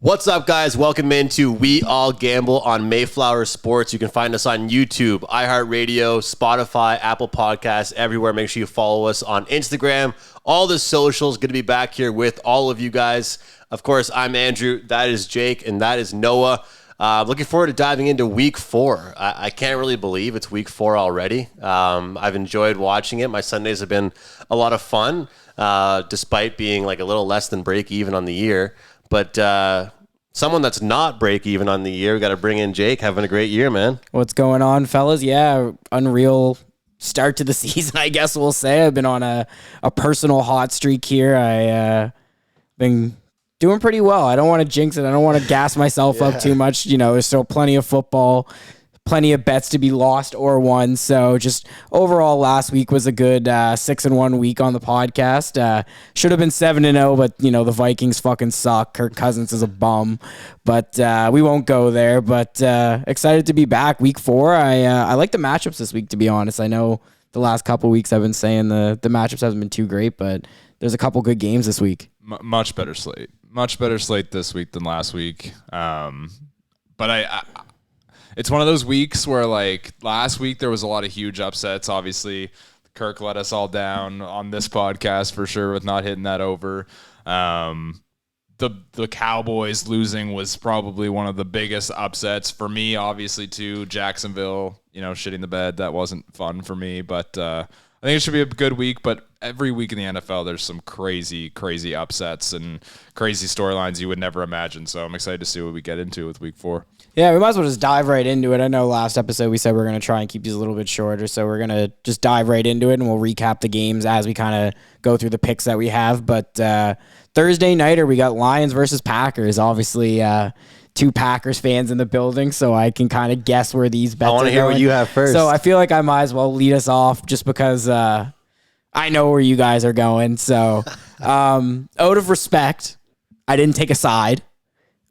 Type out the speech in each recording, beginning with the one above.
What's up, guys? Welcome into We All Gamble on Mayflower Sports. You can find us on YouTube, iHeartRadio, Spotify, Apple Podcasts, everywhere. Make sure you follow us on Instagram. All the socials. Good to be back here with all of you guys. Of course, I'm Andrew. That is Jake, and that is Noah. Looking forward to diving into Week 4. I can't really believe it's Week 4 already. I've enjoyed watching it. My Sundays have been a lot of fun, despite being like a little less than break even on the year. But someone that's not break even on the year, we got to bring in Jake. Having a great year, man. What's going on, fellas? Yeah, unreal start to the season, I guess we'll say. I've been on a personal hot streak here. I been doing pretty well. I don't want to jinx it. I don't want to gas myself up too much. You know, there's still plenty of football, plenty of bets to be lost or won. So just overall, last week was a good 6-1 week on the podcast. Should have been 7-0, but you know the Vikings fucking suck. Kirk Cousins is a bum, but we won't go there. But excited to be back. Week 4. I like the matchups this week, to be honest. I know the last couple of weeks I've been saying the matchups haven't been too great, but there's a couple good games this week. Much better slate. Much better slate this week than last week. But it's one of those weeks where, like, last week there was a lot of huge upsets. Obviously, Kirk let us all down on this podcast for sure with not hitting that over. The Cowboys losing was probably one of the biggest upsets for me, obviously, too. Jacksonville, shitting the bed. That wasn't fun for me. But I think it should be a good week. But every week in the NFL, there's some crazy, crazy upsets and crazy storylines you would never imagine. So I'm excited to see what we get into with Week 4. Yeah, we might as well just dive right into it. I know last episode we said we're going to try and keep these a little bit shorter, so we're going to just dive right into it, and we'll recap the games as we kind of go through the picks that we have. But Thursday nighter, we got Lions versus Packers. Obviously, two Packers fans in the building, so I can kind of guess where these bets are going. I want to hear what you have first. So I feel like I might as well lead us off just because I know where you guys are going. So out of respect, I didn't take a side.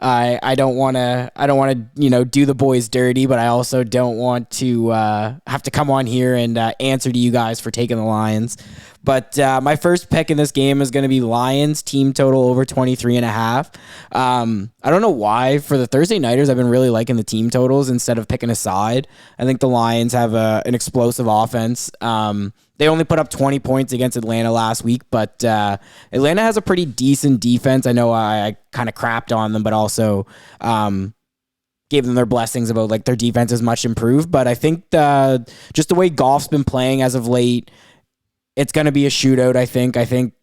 I don't want to, do the boys dirty, but I also don't want to have to come on here and answer to you guys for taking the Lions. But my first pick in this game is going to be Lions team total over 23.5. I don't know why for the Thursday nighters, I've been really liking the team totals instead of picking a side. I think the Lions have an explosive offense. They only put up 20 points against Atlanta last week, but Atlanta has a pretty decent defense. I know I kind of crapped on them, but also gave them their blessings about like their defense is much improved. But I think just the way Goff's been playing as of late, it's going to be a shootout, I think. I think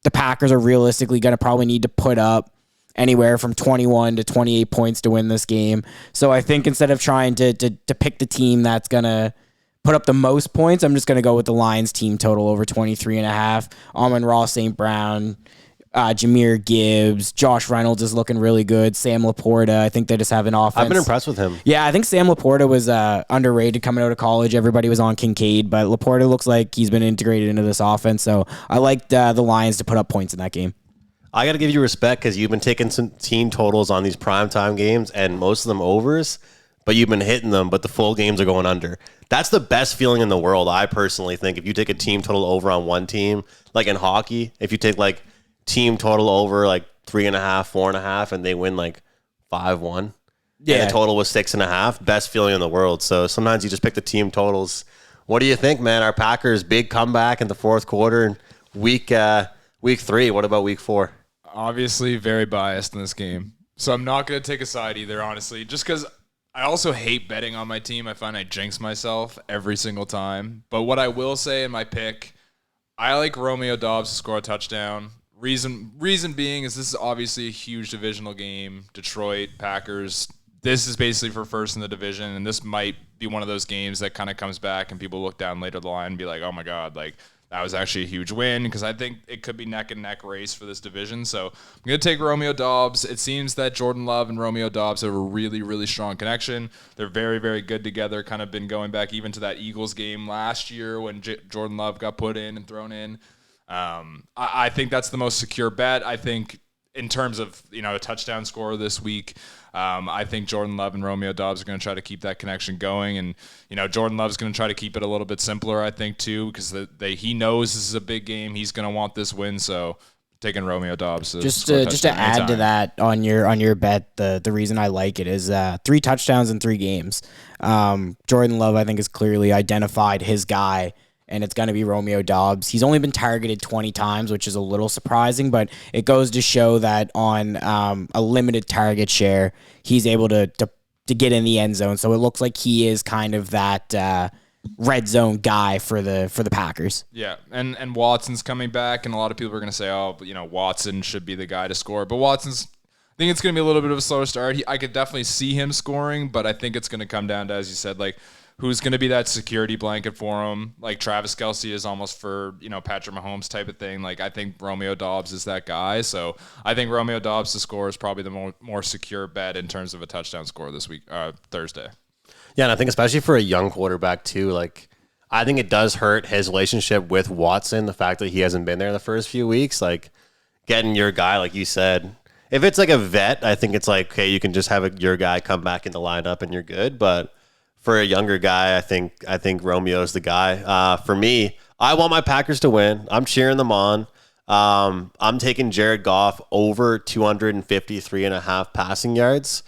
the Packers are realistically going to probably need to put up anywhere from 21 to 28 points to win this game. So I think instead of trying to pick the team that's going to put up the most points, I'm just going to go with the Lions team total over 23.5. Amon-Ra St. Brown, Jahmyr Gibbs, Josh Reynolds is looking really good. Sam Laporta, I think they just have an offense. I've been impressed with him. Yeah, I think Sam Laporta was underrated coming out of college. Everybody was on Kincaid, but Laporta looks like he's been integrated into this offense. So I like the Lions to put up points in that game. I got to give you respect because you've been taking some team totals on these primetime games and most of them overs, but you've been hitting them, but the full games are going under. That's the best feeling in the world, I personally think. If you take a team total over on one team, like in hockey, if you take like team total over like 3.5, 4.5, and they win like 5-1, yeah, and the total was 6.5, best feeling in the world. So sometimes you just pick the team totals. What do you think, man? Our Packers big comeback in the fourth quarter and week 3. What about week 4? Obviously, very biased in this game, so I'm not going to take a side either, honestly, just because I also hate betting on my team. I find I jinx myself every single time. But what I will say in my pick, I like Romeo Doubs to score a touchdown. Reason being is this is obviously a huge divisional game. Detroit, Packers. This is basically for first in the division, and this might be one of those games that kind of comes back and people look down later the line and be like, oh my God, like that was actually a huge win, because I think it could be neck and neck race for this division. So I'm going to take Romeo Doubs. It seems that Jordan Love and Romeo Doubs have a really, really strong connection. They're very, very good together, kind of been going back even to that Eagles game last year when Jordan Love got put in and thrown in. I think that's the most secure bet. I think in terms of, a touchdown score this week, I think Jordan Love and Romeo Doubs are going to try to keep that connection going. And, Jordan Love's going to try to keep it a little bit simpler, I think, too, because he knows this is a big game. He's going to want this win. So taking Romeo Dobbs. Just to add to that on your bet, the reason I like it is 3 touchdowns in 3 games. Jordan Love, I think, has clearly identified his guy, and it's going to be Romeo Dobbs. He's only been targeted 20 times, which is a little surprising, but it goes to show that on a limited target share, he's able to get in the end zone. So it looks like he is kind of that red zone guy for the Packers. Yeah, and Watson's coming back, and a lot of people are going to say, oh, Watson should be the guy to score. But I think it's going to be a little bit of a slower start. I could definitely see him scoring, but I think it's going to come down to, as you said, like, who's going to be that security blanket for him. Like Travis Kelce is almost for, Patrick Mahomes type of thing. Like I think Romeo Dobbs is that guy. So I think Romeo Dobbs to score is probably the more secure bet in terms of a touchdown score this week, Thursday. Yeah, and I think especially for a young quarterback too, like I think it does hurt his relationship with Watson, the fact that he hasn't been there the first few weeks. Like getting your guy, like you said, if it's like a vet, I think it's like, okay, you can just have your guy come back in the lineup and you're good. But for a younger guy, I think Romeo's the guy. For me, I want my Packers to win. I'm cheering them on. I'm taking Jared Goff over 253.5 passing yards.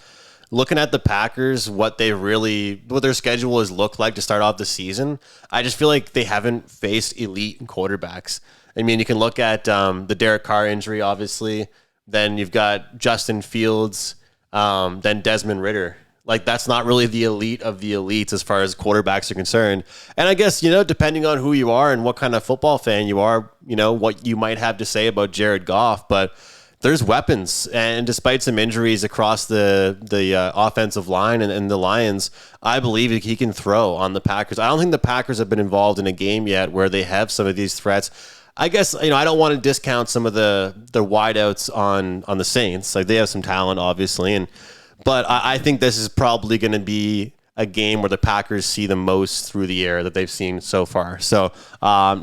Looking at the Packers, what their schedule has looked like to start off the season, I just feel like they haven't faced elite quarterbacks. I mean, you can look at the Derek Carr injury, obviously. Then you've got Justin Fields, then Desmond Ridder. Like, that's not really the elite of the elites as far as quarterbacks are concerned. And I guess, depending on who you are and what kind of football fan you are, what you might have to say about Jared Goff. But there's weapons. And despite some injuries across the offensive line and the Lions, I believe he can throw on the Packers. I don't think the Packers have been involved in a game yet where they have some of these threats. I guess, I don't want to discount some of the wideouts on the Saints. Like, they have some talent, obviously, but I think this is probably going to be a game where the Packers see the most through the air that they've seen so far. So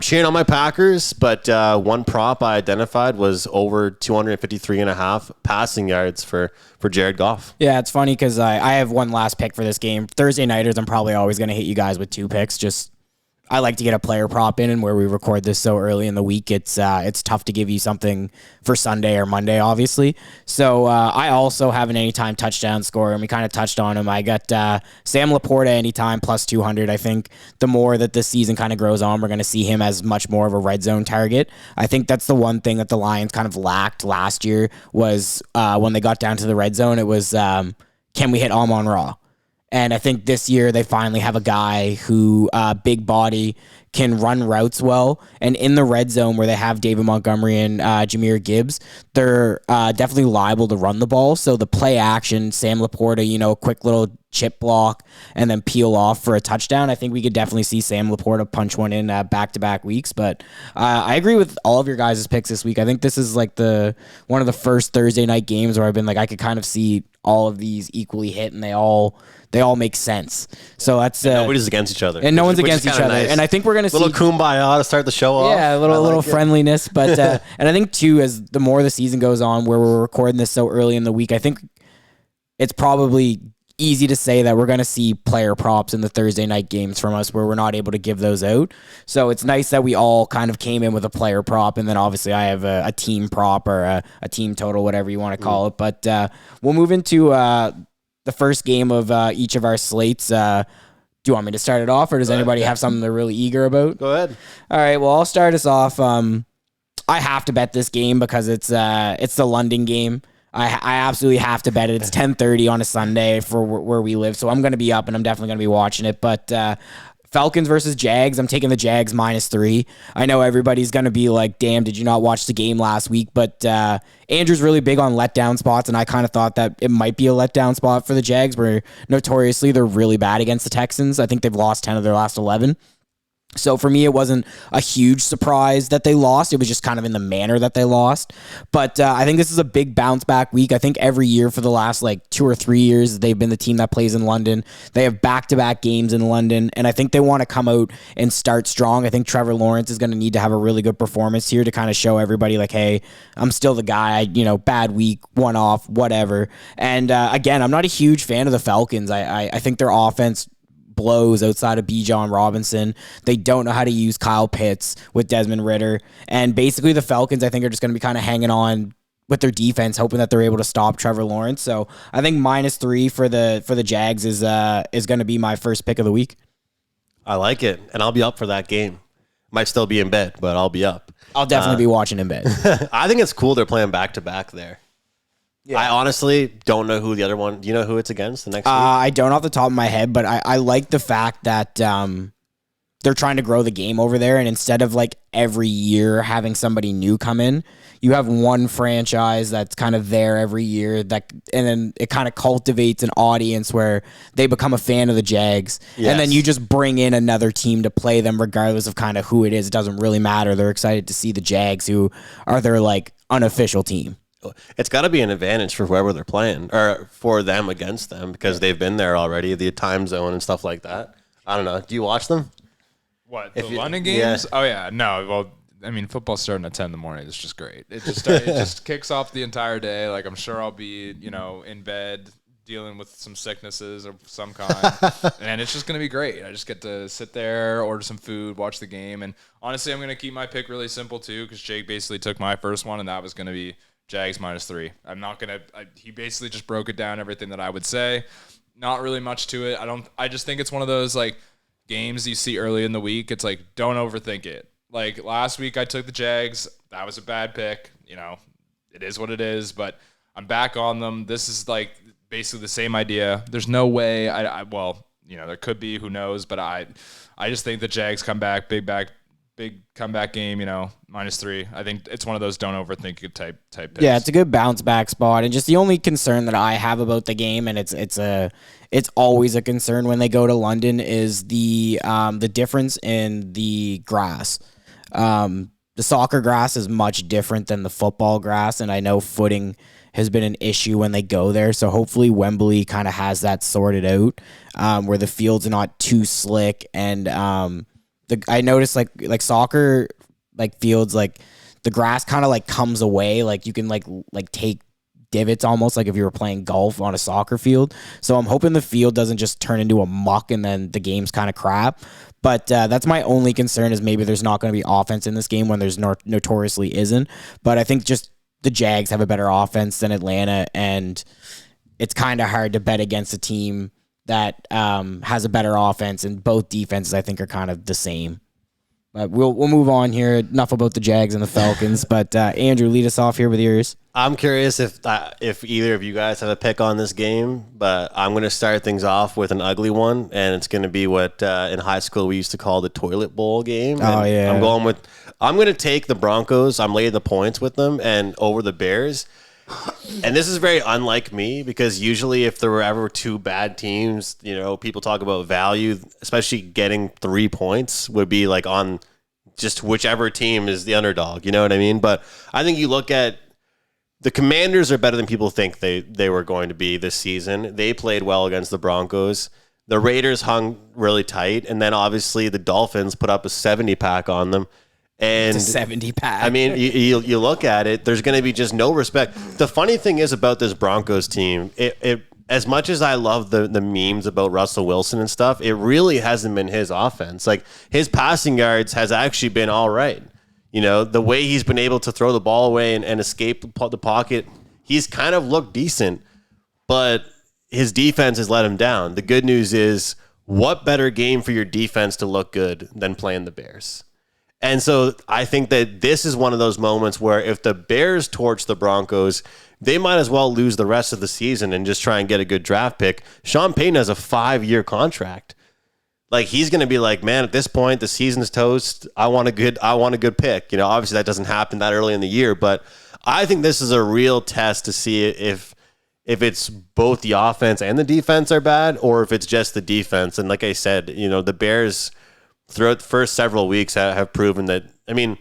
cheering on my Packers, but one prop I identified was over 253.5 passing yards for Jared Goff. Yeah, it's funny because I have one last pick for this game. Thursday nighters, I'm probably always going to hit you guys with 2 picks. I like to get a player prop in, and where we record this so early in the week, it's tough to give you something for Sunday or Monday, obviously. So I also have an anytime touchdown scorer, and we kind of touched on him. I got Sam Laporta anytime plus 200. I think the more that this season kind of grows on, we're going to see him as much more of a red zone target. I think that's the one thing that the Lions kind of lacked last year was when they got down to the red zone, it was can we hit Amon-Ra? And I think this year they finally have a guy who, big body, can run routes well. And in the red zone where they have David Montgomery and Jahmyr Gibbs, they're definitely liable to run the ball. So the play action, Sam Laporta, quick little chip block and then peel off for a touchdown. I think we could definitely see Sam Laporta punch one in back-to-back weeks. But I agree with all of your guys' picks this week. I think this is like one of the first Thursday night games where I've been like, I could kind of see all of these equally hit, and they all make sense. So that's nobody's against each other, and no one's against each other. Nice. And I think we're gonna see little kumbaya to start the show off. Yeah, a little friendliness. But and I think too, as the more the season goes on, where we're recording this so early in the week, I think it's probably easy to say that we're going to see player props in the Thursday night games from us where we're not able to give those out. So it's nice that we all kind of came in with a player prop, and then obviously I have a team prop or a team total, whatever you want to call it. But we'll move into the first game of each of our slates. Do you want me to start it off, or does anybody have something they're really eager about? Go ahead. All right, well, I'll start us off. I have to bet this game because it's the London game. I absolutely have to bet it. It's 10:30 on a Sunday for where we live, so I'm going to be up and I'm definitely going to be watching it. But Falcons versus Jags, I'm taking the Jags -3. I know everybody's going to be like, damn, did you not watch the game last week? But Andrew's really big on letdown spots, and I kind of thought that it might be a letdown spot for the Jags, where notoriously they're really bad against the Texans. I think they've lost 10 of their last 11. So for me, it wasn't a huge surprise that they lost. It was just kind of in the manner that they lost. But I think this is a big bounce back week. I think every year for the last 2 or 3 years, they've been the team that plays in London. They have back-to-back games in London, and I think they want to come out and start strong. I think Trevor Lawrence is going to need to have a really good performance here to kind of show everybody like, hey, I'm still the guy, bad week, one off, whatever. And again, I'm not a huge fan of the Falcons. I think their offense blows outside of Bijan Robinson. They don't know how to use Kyle Pitts with Desmond Ridder. And basically the Falcons, I think, are just going to be kind of hanging on with their defense, hoping that they're able to stop Trevor Lawrence. So I think -3 for the Jags is going to be my first pick of the week. I like it, and I'll be up for that game. Might still be in bed, but I'll be up. I'll definitely be watching in bed. I think it's cool they're playing back-to-back there. Yeah. I honestly don't know who the other one. Do you know who it's against the next week? I don't off the top of my head, but I like the fact that they're trying to grow the game over there, and instead of like every year having somebody new come in, you have one franchise that's kind of there every year, and then it kind of cultivates an audience where they become a fan of the Jags. Yes. And then you just bring in another team to play them regardless of kind of who it is. It doesn't really matter. They're excited to see the Jags, who are their like unofficial team. It's got to be an advantage for whoever they're playing, or for them against them, because they've been there already, the time zone and stuff like that. I don't know. Do you watch them? What, the London games? Yeah. Oh, yeah. No, well, I mean, football's starting at 10 in the morning. It's just great. It just kicks off the entire day. Like, I'm sure I'll be, in bed dealing with some sicknesses of some kind. And it's just going to be great. I just get to sit there, order some food, watch the game. And honestly, I'm going to keep my pick really simple, too, because Jake basically took my first one, and that was going to be Jags -3. I'm not going to he basically just broke it down, everything that I would say. Not really much to it. I just think it's one of those, like, games you see early in the week. It's like, don't overthink it. Like last week I took the Jags. That was a bad pick. It is what it is, but I'm back on them. This is like basically the same idea. There's no way there could be, who knows, but I just think the Jags come back, big comeback game, -3. I think it's one of those don't overthink it type picks. Yeah, it's a good bounce back spot. And just the only concern that I have about the game, and it's always a concern when they go to London, is the difference in the grass. The soccer grass is much different than the football grass, and I know footing has been an issue when they go there. So hopefully Wembley kind of has that sorted out, where the fields are not too slick. And I noticed like soccer fields, like the grass kind of like comes away, like you can like take divots almost like if you were playing golf on a soccer field. So I'm hoping the field doesn't just turn into a muck and then the game's kind of crap. But that's my only concern, is maybe there's not going to be offense in this game when there's notoriously isn't. But I think just the Jags have a better offense than Atlanta, and it's kind of hard to bet against a team that has a better offense, and both defenses I think are kind of the same. But we'll move on here. Enough about the Jags and the Falcons. But Andrew, lead us off here with yours. I'm curious if either of you guys have a pick on this game, but I'm going to start things off with an ugly one, and it's going to be what in high school we used to call the toilet bowl game. Oh, yeah. I'm going to take the Broncos. I'm laying the points with them and over the Bears. And this is very unlike me, because usually if there were ever two bad teams, people talk about value, especially getting 3 points would be like on just whichever team is the underdog. You know what I mean? But I think you look at the Commanders are better than people think they were going to be this season. They played well against the Broncos. The Raiders hung really tight. And then obviously the Dolphins put up a 70-pack on them. And it's a 70-pack. I mean, you look at it, there's going to be just no respect. The funny thing is about this Broncos team, it as much as I love the memes about Russell Wilson and stuff, it really hasn't been his offense. Like, his passing yards has actually been all right. The way he's been able to throw the ball away and escape the pocket, he's kind of looked decent, but his defense has let him down. The good news is, what better game for your defense to look good than playing the Bears? And so I think that this is one of those moments where if the Bears torch the Broncos, they might as well lose the rest of the season and just try and get a good draft pick. Sean Payton has a 5-year contract. Like, he's going to be like, man, at this point, the season's toast. I want a good pick. Obviously that doesn't happen that early in the year, but I think this is a real test to see if it's both the offense and the defense are bad, or if it's just the defense. And like I said, the Bears throughout the first several weeks have proven that. I mean,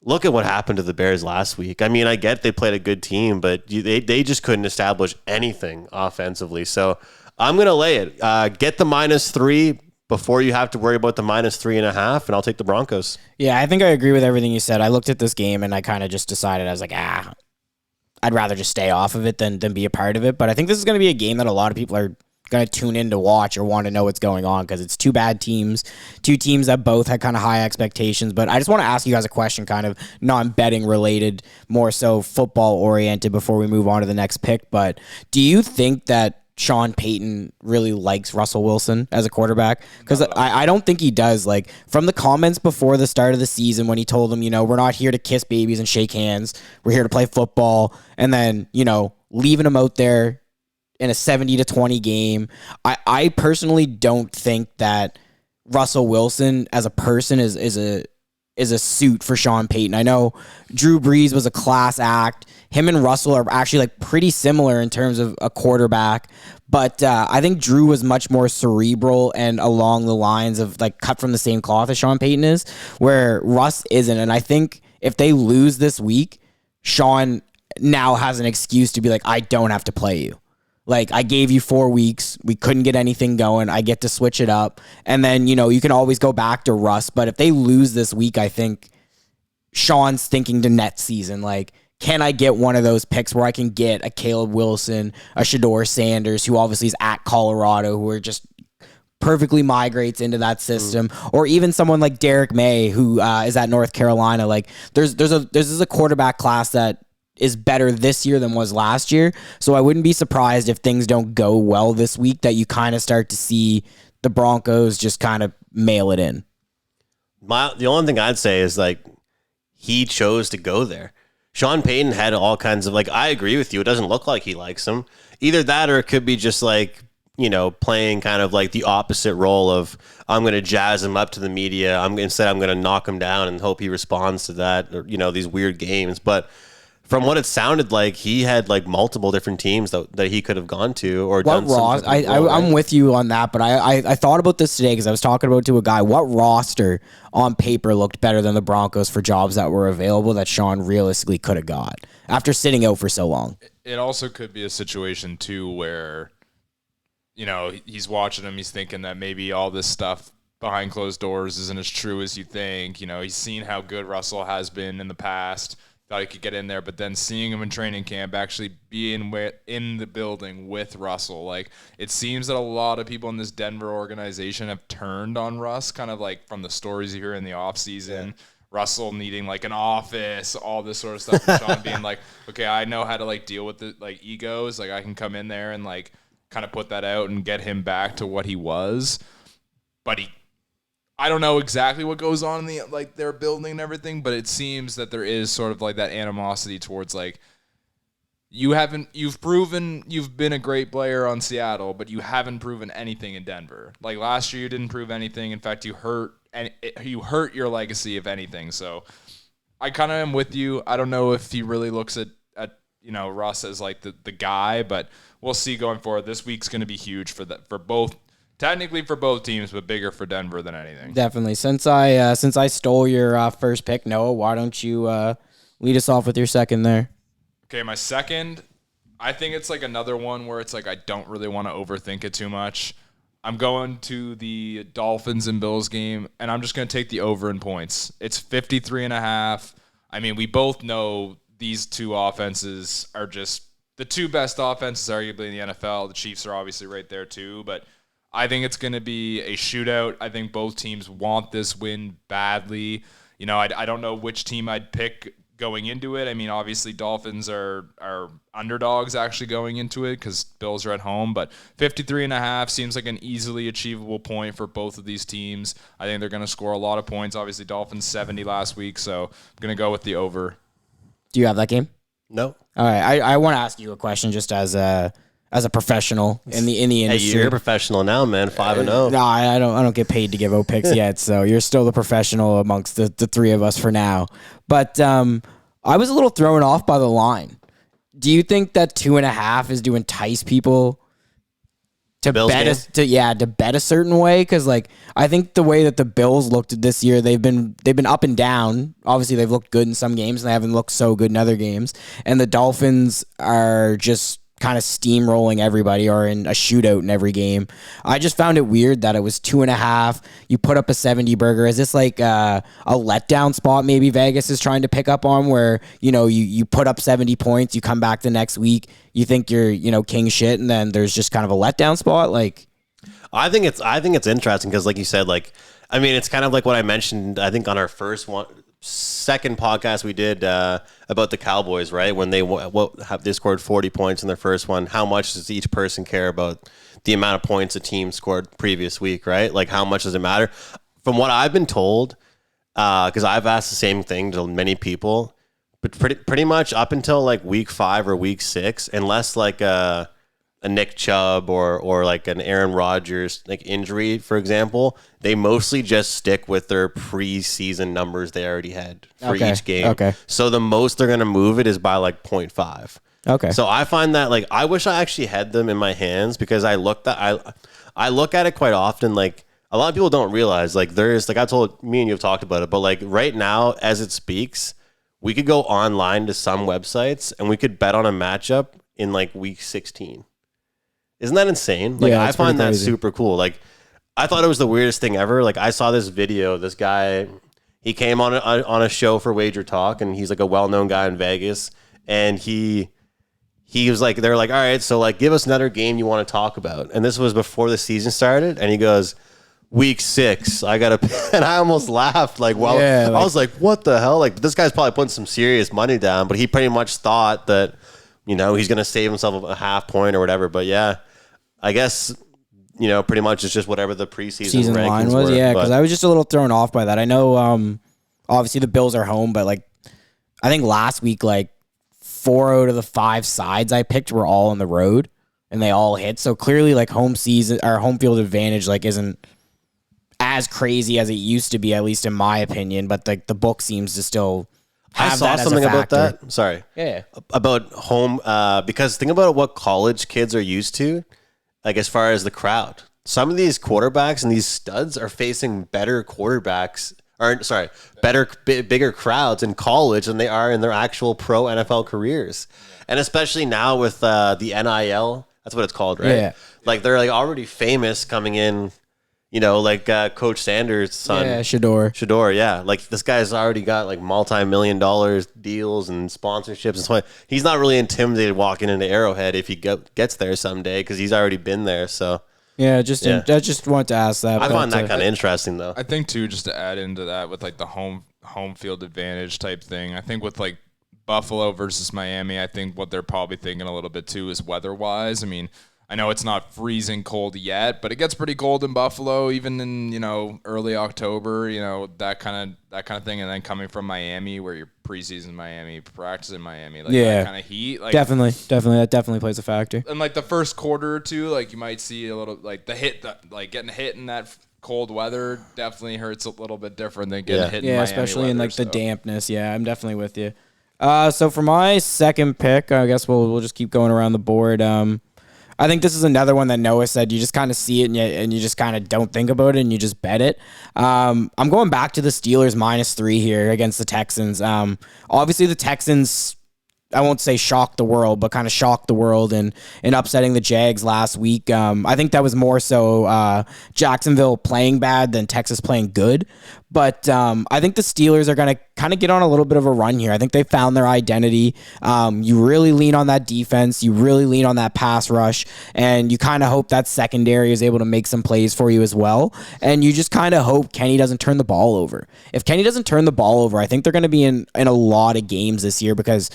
look at what happened to the Bears last week. I mean, I get they played a good team, but they just couldn't establish anything offensively. So I'm going to lay it. Get the -3 before you have to worry about the -3.5, and I'll take the Broncos. Yeah, I think I agree with everything you said. I looked at this game and I kind of just decided, I was like, I'd rather just stay off of it than be a part of it. But I think this is going to be a game that a lot of people are going to tune in to watch or want to know what's going on, because it's two bad teams, two teams that both had kind of high expectations. But I just want to ask you guys a question, kind of non-betting related, more so football oriented, before we move on to the next pick. But do you think that Sean Payton really likes Russell Wilson as a quarterback? Because I don't think he does. Like, from the comments before the start of the season, when he told them, we're not here to kiss babies and shake hands, we're here to play football, and then, leaving him out there in a 70-20 game. I personally don't think that Russell Wilson as a person is a suit for Sean Payton. I know Drew Brees was a class act. Him and Russell are actually like pretty similar in terms of a quarterback, but I think Drew was much more cerebral and along the lines of like cut from the same cloth as Sean Payton is, where Russ isn't. And I think if they lose this week, Sean now has an excuse to be like, I don't have to play you. Like, I gave you 4 weeks. We couldn't get anything going. I get to switch it up. And then, you can always go back to Russ. But if they lose this week, I think Sean's thinking to next season, like, can I get one of those picks where I can get a Caleb Wilson, a Shedeur Sanders, who obviously is at Colorado, who are just perfectly migrates into that system, or even someone like Derek May, who is at North Carolina. Like, there's a quarterback class that is better this year than was last year. So I wouldn't be surprised if things don't go well this week, that you kind of start to see the Broncos just kind of mail it in. The only thing I'd say is, like, he chose to go there. Sean Payton had all kinds of, like, I agree with you. It doesn't look like he likes him. Either that, or it could be just like, playing kind of like the opposite role of, I'm going to jazz him up to the media. Instead I'm going to knock him down and hope he responds to that, or, these weird games. But from what it sounded like, he had like multiple different teams that he could have gone to or done something. I'm with you on that, but I thought about this today because I was talking about it to a guy. What roster on paper looked better than the Broncos for jobs that were available that Sean realistically could have got after sitting out for so long? It also could be a situation too where, he's watching him, he's thinking that maybe all this stuff behind closed doors isn't as true as you think. He's seen how good Russell has been in the past. Thought he could get in there, but then seeing him in training camp, actually being in the building with Russell, like, it seems that a lot of people in this Denver organization have turned on Russ, kind of like from the stories you hear in the offseason. Yeah. Russell needing like an office, all this sort of stuff, and Sean being like, okay, I know how to like deal with the like egos, like I can come in there and like kind of put that out and get him back to what he was. But I don't know exactly what goes on in their building and everything, but it seems that there is sort of like that animosity towards like, you've proven you've been a great player on Seattle, but you haven't proven anything in Denver. Like last year, you didn't prove anything. In fact, you hurt your legacy, if anything. So I kind of am with you. I don't know if he really looks at Russ as like the guy, but we'll see going forward. This week's going to be huge for both. Technically for both teams, but bigger for Denver than anything. Definitely. Since I stole your first pick, Noah, why don't you lead us off with your second there? Okay, my second, I think it's like another one where it's like I don't really want to overthink it too much. I'm going to the Dolphins and Bills game, and I'm just going to take the over in points. It's 53.5. I mean, we both know these two offenses are just the two best offenses arguably in the NFL. The Chiefs are obviously right there too, but I think it's going to be a shootout. I think both teams want this win badly. I don't know which team I'd pick going into it. I mean, obviously Dolphins are underdogs actually going into it because Bills are at home, but 53.5 seems like an easily achievable point for both of these teams. I think they're going to score a lot of points. Obviously Dolphins 70 last week, so I'm going to go with the over. Do you have that game? No. All right. I want to ask you a question just as a professional in the industry. Hey, you're a professional now, man. 5-0. No, I don't get paid to give out picks yet, so you're still the professional amongst the three of us for now. But I was a little thrown off by the line. Do you think that 2.5 is to entice people to bet a certain way? Because like I think the way that the Bills looked this year, they've been up and down. Obviously, they've looked good in some games, and they haven't looked so good in other games. And the Dolphins are just kind of steamrolling everybody or in a shootout in every game. I just found it weird that it was 2.5. You put up a 70 burger. Is this like a letdown spot maybe Vegas is trying to pick up on where, you put up 70 points, you come back the next week, you think you're, king shit, and then there's just kind of a letdown spot? Like, I think it's interesting because, like you said, it's kind of like what I mentioned, I think on our second podcast we did about the Cowboys, right? When they scored 40 points in their first one, how much does each person care about the amount of points a team scored previous week, right? Like, how much does it matter? From what I've been told, because I've asked the same thing to many people, but pretty much up until like week 5 or week 6, unless like a Nick Chubb or like an Aaron Rodgers like injury, for example, they mostly just stick with their preseason numbers they already had for each game. Okay. So the most they're gonna move it is by like 0.5. Okay. So I find that, like, I wish I actually had them in my hands because I look at it quite often. Like, a lot of people don't realize, like, there's, like, I told me and you have talked about it, but like right now as it speaks, we could go online to some websites and we could bet on a matchup in like week 16. Isn't that insane? Like, I find that super cool. Like, I thought it was the weirdest thing ever. Like, I saw this video. This guy, he came on a show for Wager Talk, and he's like a well-known guy in Vegas. And he was like, they're like, all right, so like, give us another game you want to talk about. And this was before the season started. And he goes, week 6, I got to, and I almost laughed. Like, well, I was like, what the hell? Like, this guy's probably putting some serious money down, but he pretty much thought that, he's going to save himself a half point or whatever. But yeah, I guess, pretty much it's just whatever the preseason line was. Yeah, because I was just a little thrown off by that. I know, obviously the Bills are home, but like, I think last week, like 4 out of the 5 sides I picked were all on the road, and they all hit. So clearly, like, home field advantage like isn't as crazy as it used to be, at least in my opinion. But like the book seems to still. I saw something about that. Sorry. Yeah. About home, because think about what college kids are used to, like, as far as the crowd. Some of these quarterbacks and these studs are facing better quarterbacks, bigger crowds in college than they are in their actual pro NFL careers. And especially now with the NIL, that's what it's called, right? Yeah. Like, they're like already famous coming in. Like Coach Sanders' son. Yeah, Shador, yeah. Like, this guy's already got like multi-million-dollar deals and sponsorships. And so he's not really intimidated walking into Arrowhead if he gets there someday because he's already been there. So I just wanted to ask that. I find that kind of interesting, though. I think too, just to add into that with like the home field advantage type thing. I think with like Buffalo versus Miami, I think what they're probably thinking a little bit too is weather-wise. I mean, I know it's not freezing cold yet, but it gets pretty cold in Buffalo, even in early October. That kind of thing, and then coming from Miami, where you're preseason Miami, practice in Miami, like that kind of heat. Like, definitely, that definitely plays a factor. And like the first quarter or two, like you might see a little like getting hit in that cold weather definitely hurts a little bit different than getting hit in Miami especially weather, in like the dampness. Yeah, I'm definitely with you. So for my second pick, I guess we'll just keep going around the board. I think this is another one that Noah said you just kind of see it and you just kind of don't think about it and you just bet it. I'm going back to the Steelers -3 here against the Texans. Obviously the Texans, I won't say shocked the world, but kind of shocked the world in upsetting the Jags last week. I think that was more so Jacksonville playing bad than Texas playing good. But I think the Steelers are going to kind of get on a little bit of a run here. I think they found their identity. You really lean on that defense. You really lean on that pass rush. And you kind of hope that secondary is able to make some plays for you as well. And you just kind of hope Kenny doesn't turn the ball over. If Kenny doesn't turn the ball over, I think they're going to be in a lot of games this year because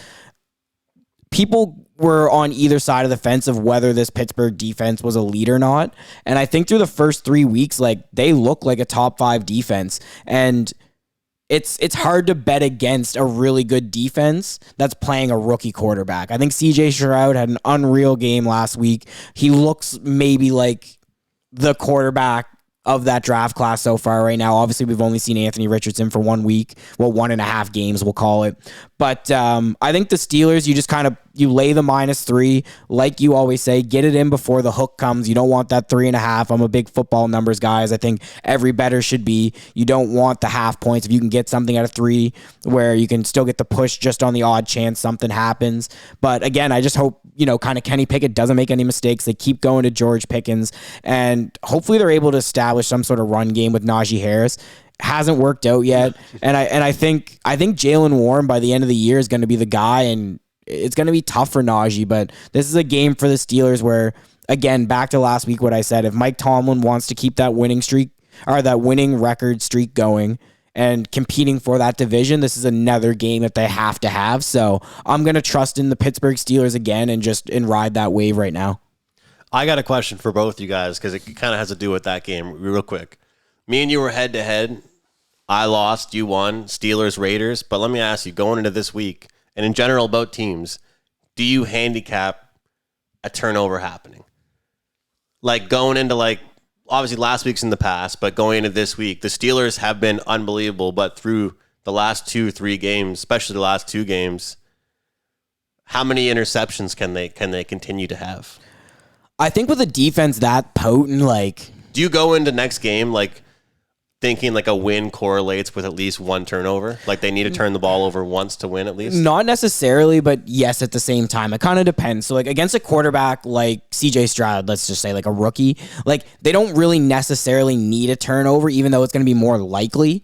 people were on either side of the fence of whether this Pittsburgh defense was elite or not. And I think through the first 3 weeks, like, they look like a top 5 defense. And it's hard to bet against a really good defense that's playing a rookie quarterback. I think CJ Stroud had an unreal game last week. He looks maybe like the quarterback of that draft class so far right now. Obviously, we've only seen Anthony Richardson for 1 week. Well, 1.5 games, we'll call it. But I think the Steelers, you just kind of you lay the -3, like you always say, get it in before the hook comes. You don't want that 3.5. I'm a big football numbers guy, as I think every bettor should be. You don't want the half points. If you can get something at a 3 where you can still get the push just on the odd chance something happens. But again, I just hope, kind of Kenny Pickett doesn't make any mistakes. They keep going to George Pickens, and hopefully they're able to establish some sort of run game with Najee Harris. Hasn't worked out yet, and I think Jaylen Warren by the end of the year is going to be the guy, and it's going to be tough for Najee. But this is a game for the Steelers where, again, back to last week, what I said: if Mike Tomlin wants to keep that winning streak or that winning record streak going and competing for that division, this is another game that they have to have. So I'm going to trust in the Pittsburgh Steelers again and ride that wave right now. I got a question for both you guys because it kind of has to do with that game real quick. Me and you were head to head. I lost, you won, Steelers, Raiders. But let me ask you, going into this week, and in general about teams, do you handicap a turnover happening? Like going into obviously last week's in the past, but going into this week, the Steelers have been unbelievable, but through the last 2-3 games, especially the last 2 games, how many interceptions can they continue to have? I think with a defense that potent, do you go into next game thinking a win correlates with at least 1 turnover? Like they need to turn the ball over once to win at least? Not necessarily, but yes, at the same time. It kind of depends. So against a quarterback like CJ Stroud, let's just say a rookie, they don't really necessarily need a turnover, even though it's going to be more likely.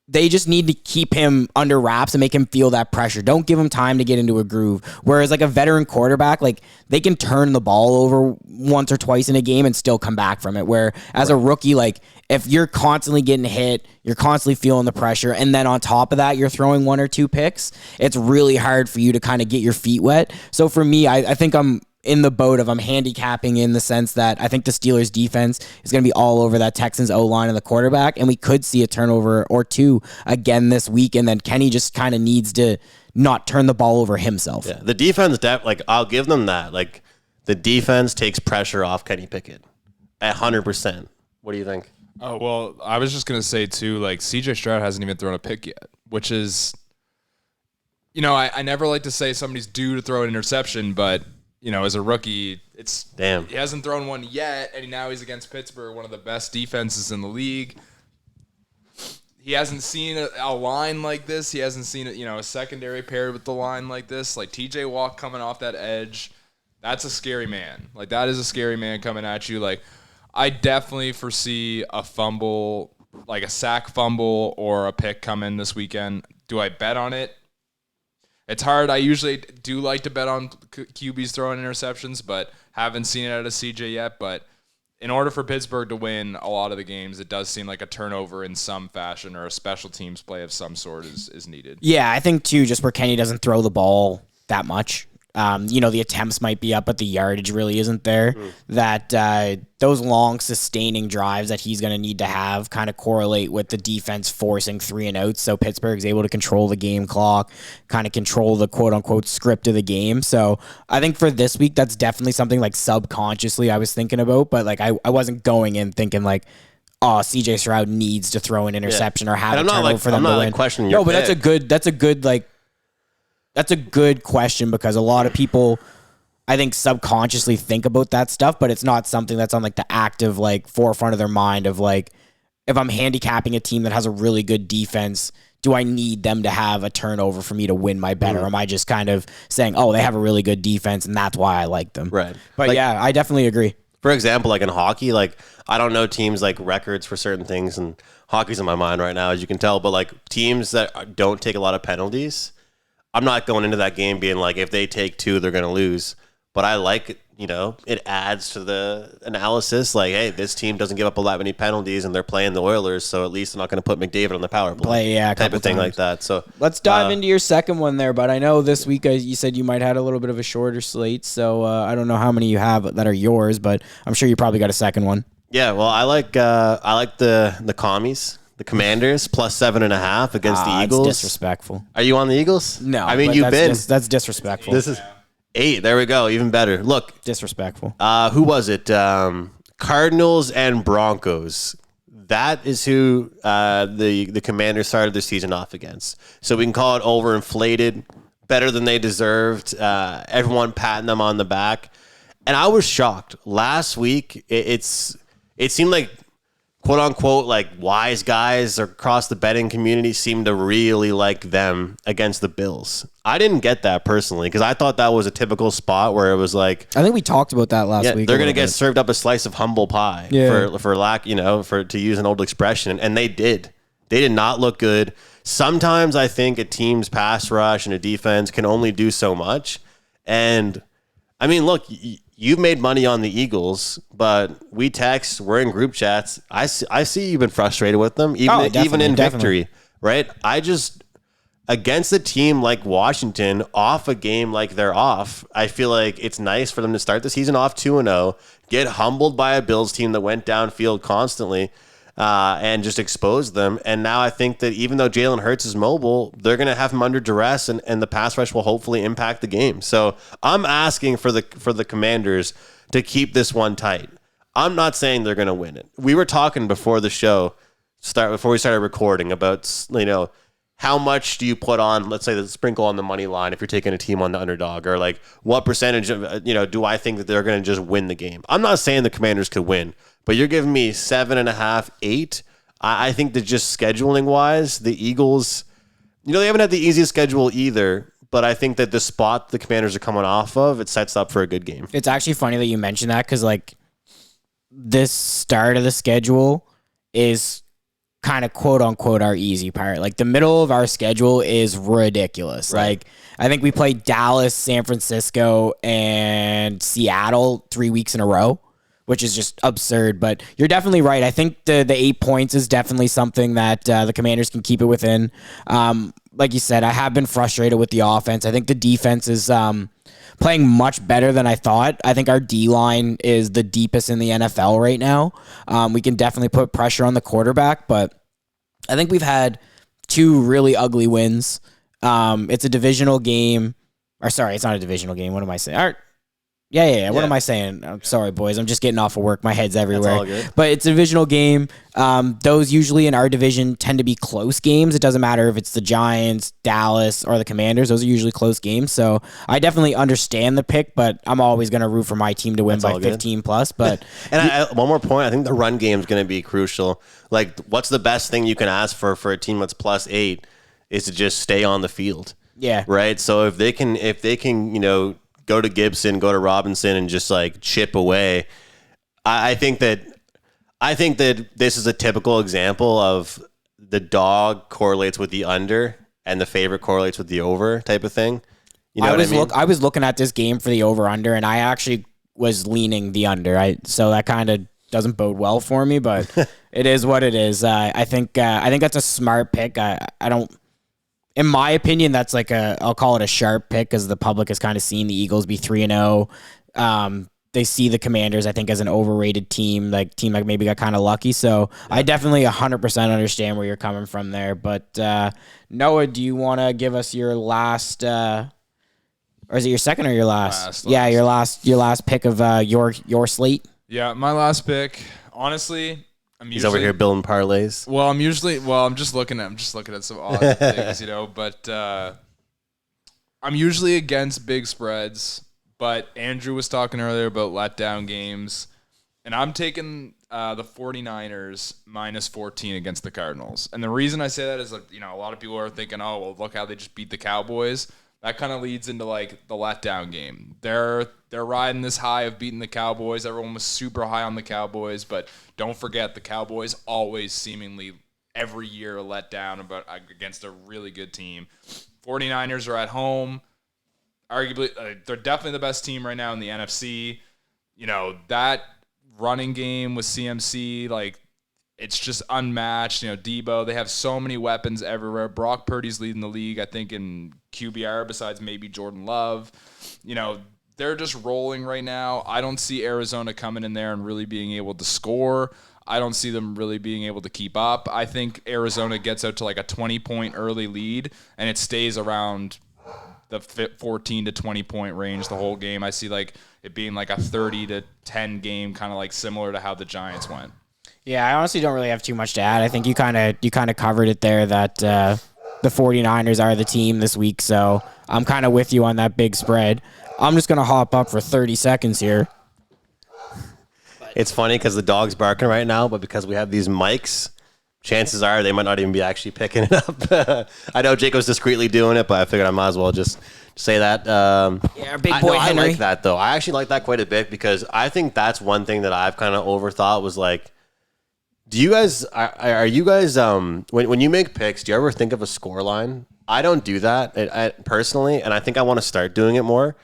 They just need to keep him under wraps and make him feel that pressure. Don't give him time to get into a groove. Whereas a veteran quarterback, they can turn the ball over once or twice in a game and still come back from it. Where as a rookie, if you're constantly getting hit, you're constantly feeling the pressure, and then on top of that, you're throwing 1 or 2 picks, it's really hard for you to kind of get your feet wet. So for me, I think I'm in the boat of I'm handicapping in the sense that I think the Steelers defense is going to be all over that Texans O-line and the quarterback, and we could see a turnover or 2 again this week, and then Kenny just kind of needs to not turn the ball over himself. Yeah, the defense, I'll give them that. The defense takes pressure off Kenny Pickett 100%. What do you think? Oh, well, I was just going to say, too, CJ Stroud hasn't even thrown a pick yet, which is, I never like to say somebody's due to throw an interception, but as a rookie, he hasn't thrown one yet, and now he's against Pittsburgh, one of the best defenses in the league. He hasn't seen a line like this. He hasn't seen a secondary paired with the line like this. TJ Watt coming off that edge, that's a scary man. That is a scary man coming at you. I definitely foresee a fumble, a sack fumble or a pick coming this weekend. Do I bet on it? It's hard. I usually do like to bet on QBs throwing interceptions, but haven't seen it out of CJ yet. But in order for Pittsburgh to win a lot of the games, it does seem like a turnover in some fashion or a special teams play of some sort is needed. Yeah, I think, too, just where Kenny doesn't throw the ball that much. The attempts might be up, but the yardage really isn't there. That those long sustaining drives that he's going to need to have kind of correlate with the defense forcing 3 and outs. So Pittsburgh's able to control the game clock, kind of control the quote unquote script of the game. So I think for this week, that's definitely something subconsciously I was thinking about, but I wasn't going in thinking CJ Stroud needs to throw an interception or have a turnover for them to win. Questioning your but pick. That's a good question because a lot of people, I think, subconsciously think about that stuff, but it's not something that's on the active forefront of their mind of if I'm handicapping a team that has a really good defense, do I need them to have a turnover for me to win my bet, or am I just kind of saying, oh, they have a really good defense and that's why I like them? Right. But yeah, I definitely agree. For example, in hockey, I don't know teams records for certain things, and hockey's in my mind right now, as you can tell, but teams that don't take a lot of penalties, I'm not going into that game being if they take 2, they're going to lose. But I it adds to the analysis. Hey, this team doesn't give up a lot many penalties, and they're playing the Oilers, so at least they're not going to put McDavid on the power play. Type of thing like that. So let's dive into your second one there. But I know this week you said you might have a little bit of a shorter slate, so I don't know how many you have that are yours, but I'm sure you probably got a second one. Yeah, well, I like the Commies. The Commanders plus 7.5 against the Eagles. That's disrespectful. Are you on the Eagles? No. I mean, you've been. That's disrespectful. This is 8. There we go. Even better. Look. Disrespectful. Who was it? Cardinals and Broncos. That is who the Commanders started their season off against. So we can call it overinflated, better than they deserved. Everyone patting them on the back. And I was shocked. Last week, it seemed like, quote unquote, like wise guys across the betting community seemed to really like them against the Bills. I didn't get that personally because I thought that was a typical spot where it was like, I think we talked about that last week. They're going to get served up a slice of humble pie for lack, to use an old expression. And they did. They did not look good. Sometimes I think a team's pass rush and a defense can only do so much. And I mean, look, you've made money on the Eagles, but we text, we're in group chats. I see you've been frustrated with them, even in victory, right? Against a team like Washington, off a game like they're off, I feel like it's nice for them to start the season off 2-0, get humbled by a Bills team that went downfield constantly, and just expose them. And now I think that even though Jalen Hurts is mobile, they're going to have him under duress, and the pass rush will hopefully impact the game. So I'm asking for the Commanders to keep this one tight. I'm not saying they're going to win it. We were talking before the show before we started recording about how much do you put on, let's say, the sprinkle on the money line if you're taking a team on the underdog, or like what percentage of do I think that they're going to just win the game? I'm not saying the Commanders could win. But you're giving me 7.5, 8. I think that just scheduling wise, the Eagles, they haven't had the easiest schedule either. But I think that the spot the Commanders are coming off of, it sets up for a good game. It's actually funny that you mentioned that because this start of the schedule is kind of quote unquote our easy part. Like the middle of our schedule is ridiculous. Right. Like I think we played Dallas, San Francisco, and Seattle 3 weeks in a row, which is just absurd. But you're definitely right. I think the 8 points is definitely something that the Commanders can keep it within. Like you said, I have been frustrated with the offense. I think the defense is playing much better than I thought. I think our D-line is the deepest in the NFL right now. We can definitely put pressure on the quarterback, but I think we've had 2 really ugly wins. It's a divisional game. Or sorry, it's not a divisional game. What am I saying? Yeah. What am I saying? I'm sorry, boys. I'm just getting off of work. My head's everywhere. That's all good. But it's a divisional game. Those usually in our division tend to be close games. It doesn't matter if it's the Giants, Dallas, or the Commanders. Those are usually close games. So I definitely understand the pick, but I'm always going to root for my team to win by 15 plus. But and one more point, I think the run game is going to be crucial. Like, what's the best thing you can ask for a team that's +8 is to just stay on the field. Yeah. Right. So if they can, go to Gibson, go to Robinson, and just like chip away. I think that this is a typical example of the dog correlates with the under and the favorite correlates with the over type of thing. You know what I mean? I was looking at this game for the over under, and I actually was leaning the under. So that kind of doesn't bode well for me, but it is what it is. I think that's a smart pick. I don't. In my opinion, that's I'll call it a sharp pick because the public has kind of seen the Eagles be 3-0. They see the Commanders, I think, as an overrated team, team that maybe got kind of lucky. So I definitely 100% understand where you're coming from there. But Noah, do you want to give us your last, or is it your second or your last? Yeah, your last pick of your slate. Yeah, my last pick. Honestly, He's over here building parlays. Well, I'm just looking at some odd things, but I'm usually against big spreads, but Andrew was talking earlier about letdown games, and I'm taking the 49ers -14 against the Cardinals. And the reason I say that is, a lot of people are thinking, oh, well, look how they just beat the Cowboys. That kind of leads into the letdown game. They're riding this high of beating the Cowboys. Everyone was super high on the Cowboys, but don't forget the Cowboys always seemingly every year let down against a really good team. 49ers are at home. Arguably, they're definitely the best team right now in the NFC. That running game with CMC, it's just unmatched. Debo, they have so many weapons everywhere. Brock Purdy's leading the league, I think, in QBR besides maybe Jordan Love. They're just rolling right now. I don't see Arizona coming in there and really being able to score. I don't see them really being able to keep up. I think Arizona gets out to a 20-point early lead, and it stays around the 14 to 20-point range the whole game. I see it being a 30-10 game, kind of similar to how the Giants went. Yeah, I honestly don't really have too much to add. I think you kind of covered it there. That the 49ers are the team this week, so I'm kind of with you on that big spread. I'm just going to hop up for 30 seconds here. It's funny because the dog's barking right now, but because we have these mics, chances are they might not even be actually picking it up. I know Jacob's discreetly doing it, but I figured I might as well just say that. Yeah, our big boy I Henry. like that, though. I actually like that quite a bit because I think that's one thing that I've kind of overthought was like, do you guys, are you guys, when you make picks, do you ever think of a score line? I don't do that personally, and I think I want to start doing it more.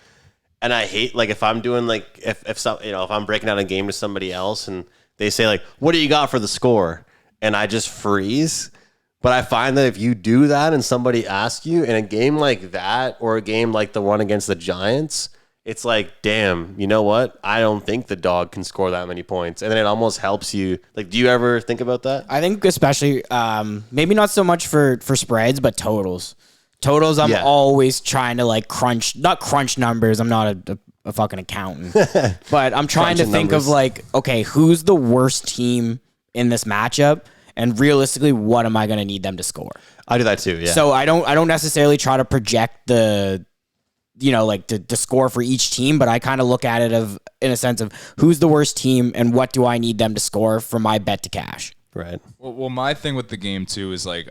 And I hate, like, if I'm doing, like, if I'm breaking down a game to somebody else and they say, like, what do you got for the score? And I just freeze. But I find that if you do that and somebody asks you in a game like that or a game like the one against the Giants, it's like, damn, you know what? I don't think the dog can score that many points. And then it almost helps you. Like, do you ever think about that? I think especially, maybe not so much for spreads, but totals. Totals, I'm always trying to like not crunch numbers. I'm not a fucking accountant, but I'm trying to think of like, okay, who's the worst team in this matchup? And realistically, what am I going to need them to score? I do that too, yeah. So I don't necessarily try to project the score for each team, but I kind of look at it in a sense of who's the worst team and what do I need them to score for my bet to cash. Right. Well, my thing with the game too is like,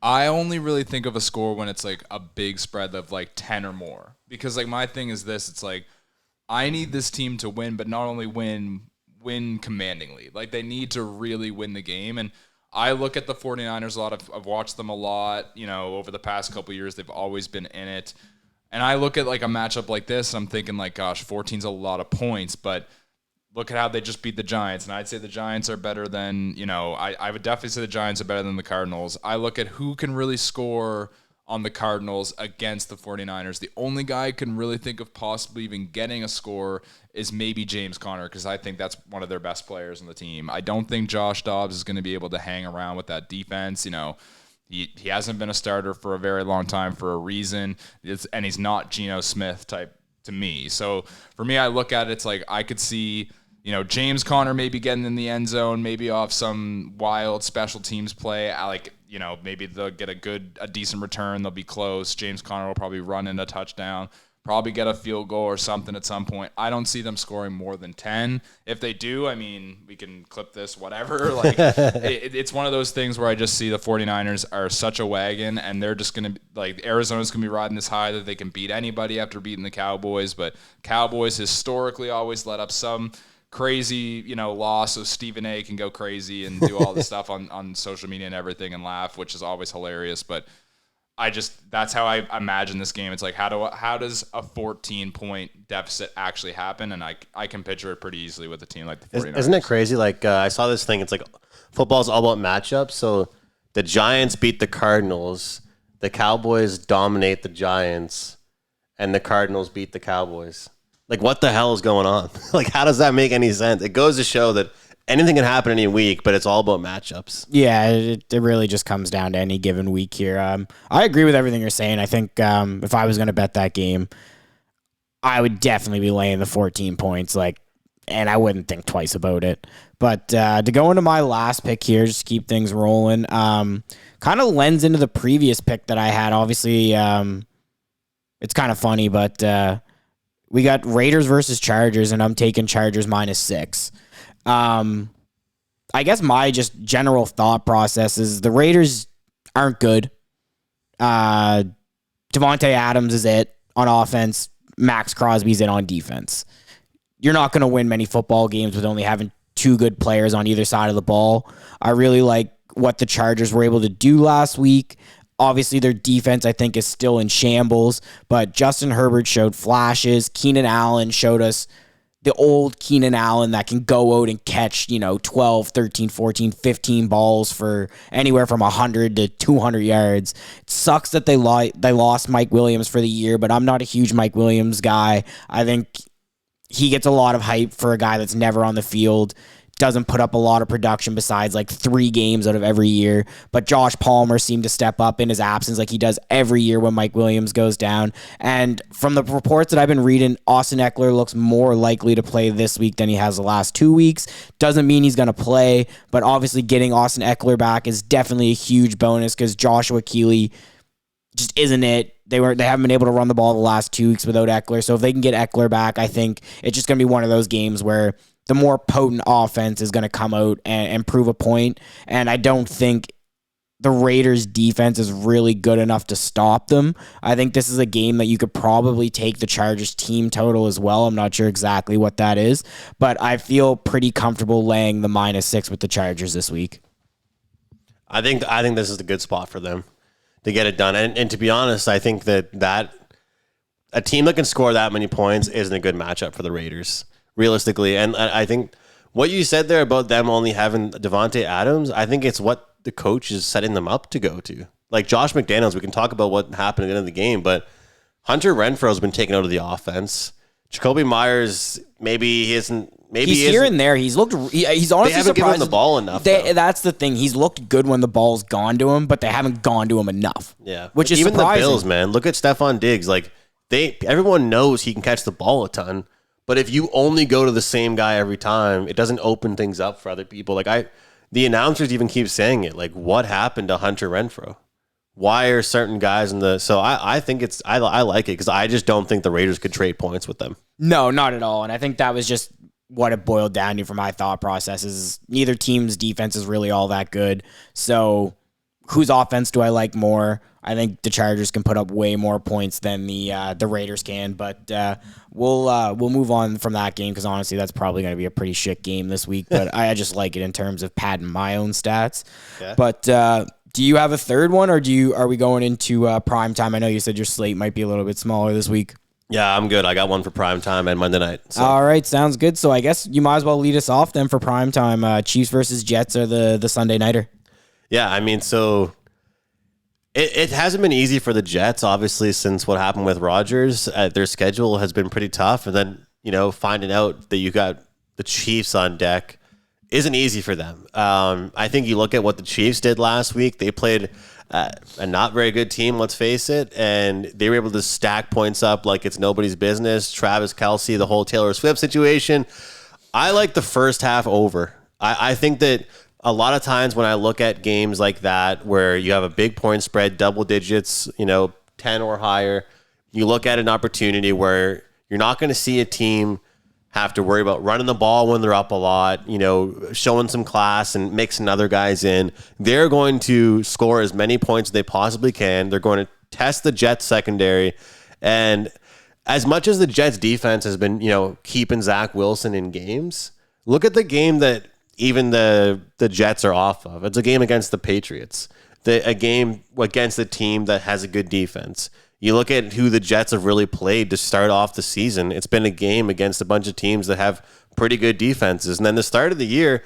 I only really think of a score when it's like a big spread of like 10 or more. Because like my thing is this, it's like I need this team to win, but not only win commandingly. Like they need to really win the game. And I look at the 49ers a lot. I've watched them a lot, over the past couple of years. They've always been in it. And I look at like a matchup like this, and I'm thinking like, gosh, 14's a lot of points, but look at how they just beat the Giants. And I'd say the Giants are better than, I would definitely say the Giants are better than the Cardinals. I look at who can really score on the Cardinals against the 49ers. The only guy I can really think of possibly even getting a score is maybe James Conner, because I think that's one of their best players on the team. I don't think Josh Dobbs is going to be able to hang around with that defense. He hasn't been a starter for a very long time for a reason, and he's not Geno Smith type to me. So for me, I look at it, it's like I could see James Conner maybe getting in the end zone, maybe off some wild special teams play. Maybe they'll get a decent return. They'll be close. James Conner will probably run in a touchdown, probably get a field goal or something at some point. I don't see them scoring more than 10. If they do, I mean, we can clip this, whatever. Like it's one of those things where I just see the 49ers are such a wagon, and they're just going to like Arizona's going to be riding this high that they can beat anybody after beating the Cowboys. But Cowboys historically always let up some crazy, loss, so Stephen A can go crazy and do all this stuff on social media and everything and laugh, which is always hilarious. But that's how I imagine this game. It's like, how does a 14-point deficit actually happen? And I can picture it pretty easily with a team like the 49ers. Isn't it crazy? Like, I saw this thing. It's like football's all about matchups. So the Giants beat the Cardinals, the Cowboys dominate the Giants, and the Cardinals beat the Cowboys. Like, what the hell is going on? Like, how does that make any sense? It goes to show that anything can happen any week, but it's all about matchups. Yeah, it really just comes down to any given week here. I agree with everything you're saying. I think if I was going to bet that game, I would definitely be laying the 14 points, and I wouldn't think twice about it. But to go into my last pick here, just keep things rolling, kind of lends into the previous pick that I had. Obviously, it's kind of funny, but we got Raiders versus Chargers, and I'm taking Chargers -6. I guess my just general thought process is the Raiders aren't good. Devontae Adams is it on offense. Max Crosby's it on defense. You're not going to win many football games with only having two good players on either side of the ball. I really like what the Chargers were able to do last week. Obviously, their defense, I think, is still in shambles, but Justin Herbert showed flashes. Keenan Allen showed us the old Keenan Allen that can go out and catch, 12, 13, 14, 15 balls for anywhere from 100 to 200 yards. It sucks that they lost Mike Williams for the year, but I'm not a huge Mike Williams guy. I think he gets a lot of hype for a guy that's never on the field. doesn't put up a lot of production besides like 3 games out of every year. But Josh Palmer seemed to step up in his absence like he does every year when Mike Williams goes down. And from the reports that I've been reading, Austin Eckler looks more likely to play this week than he has the last 2 weeks. Doesn't mean he's going to play, but obviously getting Austin Eckler back is definitely a huge bonus because Joshua Keeley just isn't it. They haven't been able to run the ball the last 2 weeks without Eckler. So if they can get Eckler back, I think it's just going to be one of those games where the more potent offense is going to come out and prove a point. And I don't think the Raiders defense is really good enough to stop them. I think this is a game that you could probably take the Chargers team total as well. I'm not sure exactly what that is, but I feel pretty comfortable laying the -6 with the Chargers this week. I think this is a good spot for them to get it done. And to be honest, I think that a team that can score that many points isn't a good matchup for the Raiders, realistically. And I think what you said there about them only having Devontae Adams, I think it's what the coach is setting them up to go to. Like Josh McDaniels, we can talk about what happened at the end of the game, but Hunter Renfrow has been taken out of the offense. Jacoby Myers, maybe he isn't. Maybe he's here and there. He's looked. He's honestly they haven't given him the ball enough. That's the thing. He's looked good when the ball's gone to him, but they haven't gone to him enough. Yeah, which is even surprising. The Bills, man. Look at Stephon Diggs. Like everyone knows he can catch the ball a ton, but if you only go to the same guy every time, it doesn't open things up for other people. The announcers even keep saying it. Like, what happened to Hunter Renfrow? Why are certain guys in the? So I think I like it because I just don't think the Raiders could trade points with them. No, not at all. And I think that was just what it boiled down to for my thought process is neither team's defense is really all that good. So whose offense do I like more? I think the Chargers can put up way more points than the Raiders can, but we'll move on from that game because honestly, that's probably going to be a pretty shit game this week. But I just like it in terms of padding my own stats. Yeah. But do you have a third one, or are we going into prime time? I know you said your slate might be a little bit smaller this week. Yeah, I'm good. I got one for prime time and Monday night. So. All right, sounds good. So I guess you might as well lead us off then for prime time. Chiefs versus Jets are the Sunday nighter. Yeah, I mean, so it hasn't been easy for the Jets, obviously, since what happened with Rodgers. Their schedule has been pretty tough, and then finding out that you got the Chiefs on deck isn't easy for them. I think you look at what the Chiefs did last week. They played a not very good team, let's face it, and they were able to stack points up like it's nobody's business. Travis Kelce, the whole Taylor Swift situation. I like the first half over. I think that a lot of times when I look at games like that where you have a big point spread, double digits, 10 or higher, you look at an opportunity where you're not going to see a team have to worry about running the ball when they're up a lot, showing some class and mixing other guys in. They're going to score as many points as they possibly can. They're going to test the Jets secondary. And as much as the Jets defense has been, keeping Zach Wilson in games, look at the game that even the Jets are off of. It's a game against the Patriots, a game against a team that has a good defense. You look at who the Jets have really played to start off the season. It's been a game against a bunch of teams that have pretty good defenses. And then the start of the year,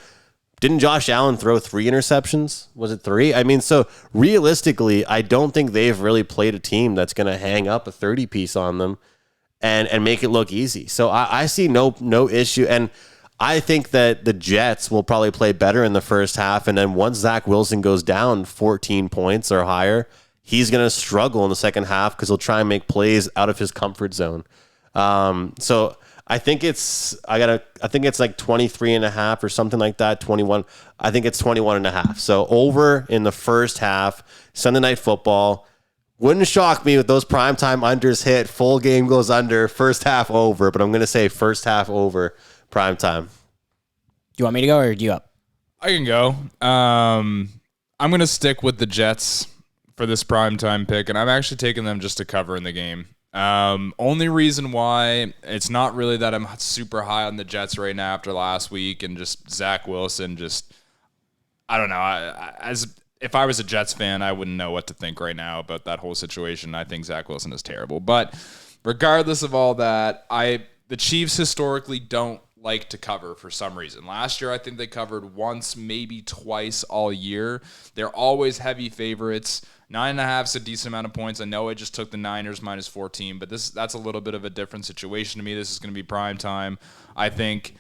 didn't Josh Allen throw 3 interceptions? Was it 3? I mean, so realistically, I don't think they've really played a team that's going to hang up a 30-piece on them and make it look easy. So I see no issue. And I think that the Jets will probably play better in the first half. And then once Zach Wilson goes down 14 points or higher, he's going to struggle in the second half because he'll try and make plays out of his comfort zone. So I think it's like 23.5 or something like that. 21. I think it's 21.5. So over in the first half, Sunday Night Football. Wouldn't shock me if those primetime unders hit. Full game goes under, first half over. But I'm going to say first half over primetime. Do you want me to go or do you up? I can go. I'm going to stick with the Jets for this primetime pick, and I'm actually taking them just to cover in the game. Only reason why, it's not really that I'm super high on the Jets right now after last week, and just Zach Wilson, I don't know. If I was a Jets fan, I wouldn't know what to think right now about that whole situation. I think Zach Wilson is terrible. But regardless of all that, the Chiefs historically don't like to cover for some reason. Last year, I think they covered once, maybe twice all year. They're always heavy favorites. 9.5 is a decent amount of points. I know I just took the Niners minus 14, but that's a little bit of a different situation to me. This is going to be prime time. I think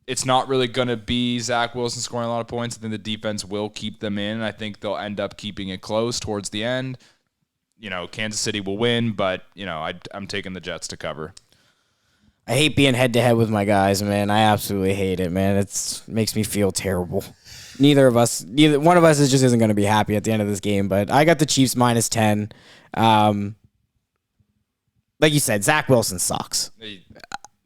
it's not really going to be Zach Wilson scoring a lot of points. I think the defense will keep them in. I think they'll end up keeping it close towards the end. Kansas City will win, but, I'm taking the Jets to cover. I hate being head-to-head with my guys, man. I absolutely hate it, man. It makes me feel terrible. Neither one of us just isn't going to be happy at the end of this game, but I got the Chiefs minus 10. Like you said, Zach Wilson sucks.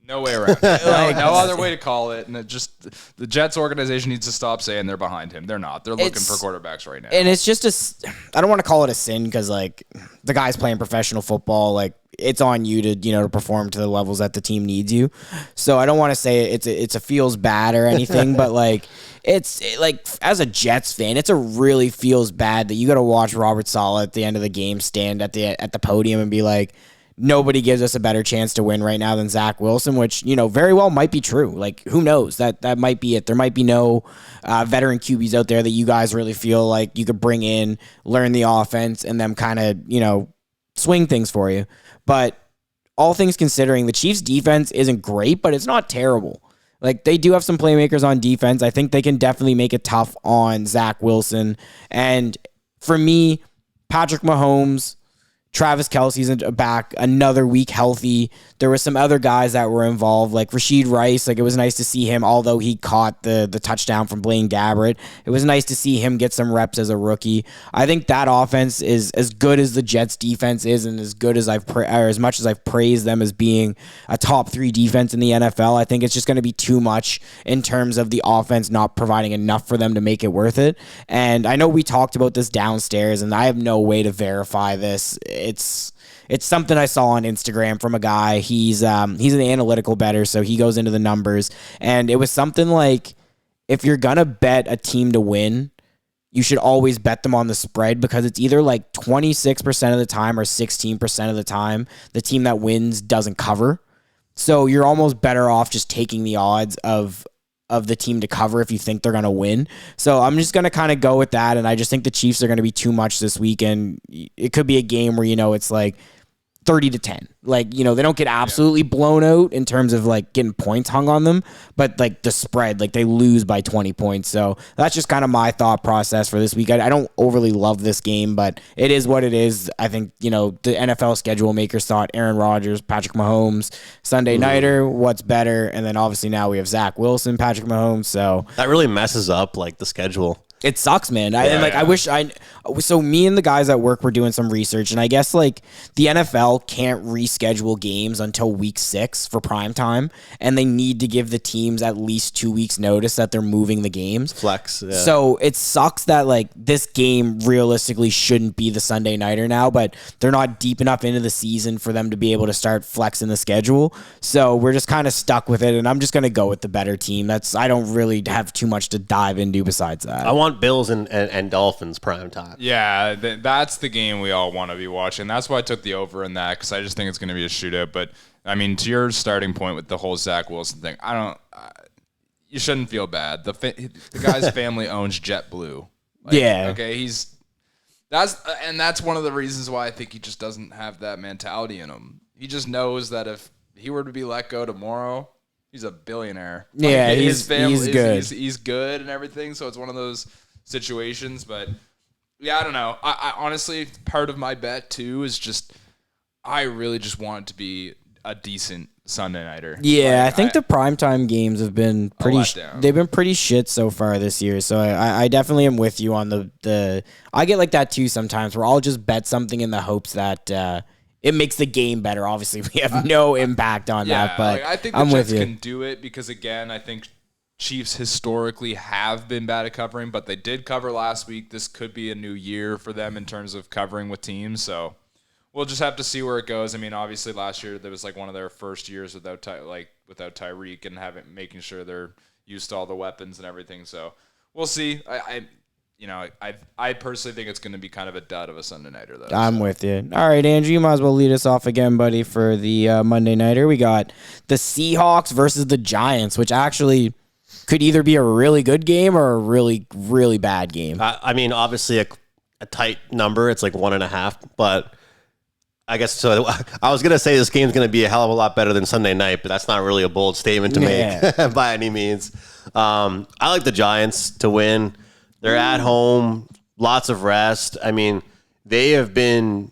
No way around it. No other way to call it. And the Jets organization needs to stop saying they're behind him. They're not. They're looking for quarterbacks right now. And it's just I don't want to call it a sin because, like, the guy's playing professional football. Like, it's on you to perform to the levels that the team needs you. So I don't want to say it's a feels bad or anything, but like as a Jets fan, it's a really feels bad that you got to watch Robert Saleh at the end of the game stand at the podium and be like, nobody gives us a better chance to win right now than Zach Wilson, which, very well might be true. Like, who knows? That might be it. There might be no veteran QBs out there that you guys really feel like you could bring in, learn the offense, and them kind of, swing things for you. But all things considering, the Chiefs' defense isn't great, but it's not terrible. Like, they do have some playmakers on defense. I think they can definitely make it tough on Zach Wilson. And for me, Patrick Mahomes, Travis Kelce's back another week healthy. There were some other guys that were involved, like Rashid Rice. Like, it was nice to see him, although he caught the touchdown from Blaine Gabbert. It was nice to see him get some reps as a rookie. I think that offense is as good as the Jets defense is, and as good as as much as I've praised them as being a top 3 defense in the NFL. I think it's just going to be too much in terms of the offense not providing enough for them to make it worth it. And I know we talked about this downstairs, and I have no way to verify this. It's something I saw on Instagram from a guy. He's an analytical bettor, so he goes into the numbers. And it was something like, if you're going to bet a team to win, you should always bet them on the spread, because it's either like 26% of the time or 16% of the time the team that wins doesn't cover. So you're almost better off just taking the odds of the team to cover if you think they're going to win. So I'm just going to kind of go with that, and I just think the Chiefs are going to be too much this weekend. It could be a game where, it's like 30-10. Like, they don't get absolutely blown out in terms of like getting points hung on them, but like the spread, like they lose by 20 points. So that's just kind of my thought process for this week. I don't overly love this game, but it is what it is. I think, the NFL schedule makers thought Aaron Rodgers, Patrick Mahomes, Sunday Nighter, what's better? And then obviously now we have Zach Wilson, Patrick Mahomes. So that really messes up like the schedule. It sucks, man. I wish so me and the guys at work were doing some research, and I guess like the NFL can't reschedule games until week 6 for prime time, and they need to give the teams at least 2 weeks notice that they're moving the games. Flex. Yeah. So it sucks that like this game realistically shouldn't be the Sunday Nighter now, but they're not deep enough into the season for them to be able to start flexing the schedule. So we're just kind of stuck with it, and I'm just going to go with the better team. I don't really have too much to dive into besides that. I want Bills and Dolphins prime time. Yeah, that's the game we all want to be watching. That's why I took the over in that, because I just think it's going to be a shootout. But I mean, to your starting point with the whole Zach Wilson thing, you shouldn't feel bad. The guy's family owns JetBlue. Yeah. Okay, that's one of the reasons why I think he just doesn't have that mentality in him. He just knows that if he were to be let go tomorrow, he's a billionaire. Yeah, his family, he's good. He's good and everything. So it's one of those situations. But yeah, I don't know. I honestly, part of my bet too is just I really just want it to be a decent Sunday Nighter. Yeah, I think the primetime games have been pretty. They've been pretty shit so far this year. So I definitely am with you on the. I get like that too sometimes, where I'll just bet something in the hopes that it makes the game better. Obviously, we have no impact on that, but I think the Jets can do it because, again, I think Chiefs historically have been bad at covering, but they did cover last week. This could be a new year for them in terms of covering with teams, so we'll just have to see where it goes. I mean, obviously last year there was like one of their first years without Tyreek and making sure they're used to all the weapons and everything. So we'll see. I personally think it's going to be kind of a dud of a Sunday Nighter, though. I'm with you. All right, Andrew, you might as well lead us off again, buddy, for the Monday Nighter. We got the Seahawks versus the Giants, which actually could either be a really good game or a really, really bad game. I mean, obviously a tight number. It's like 1.5, but I guess so. I was gonna say this game's gonna be a hell of a lot better than Sunday night, but that's not really a bold statement to make by any means. I like the Giants to win. They're at home, lots of rest. I mean, they've been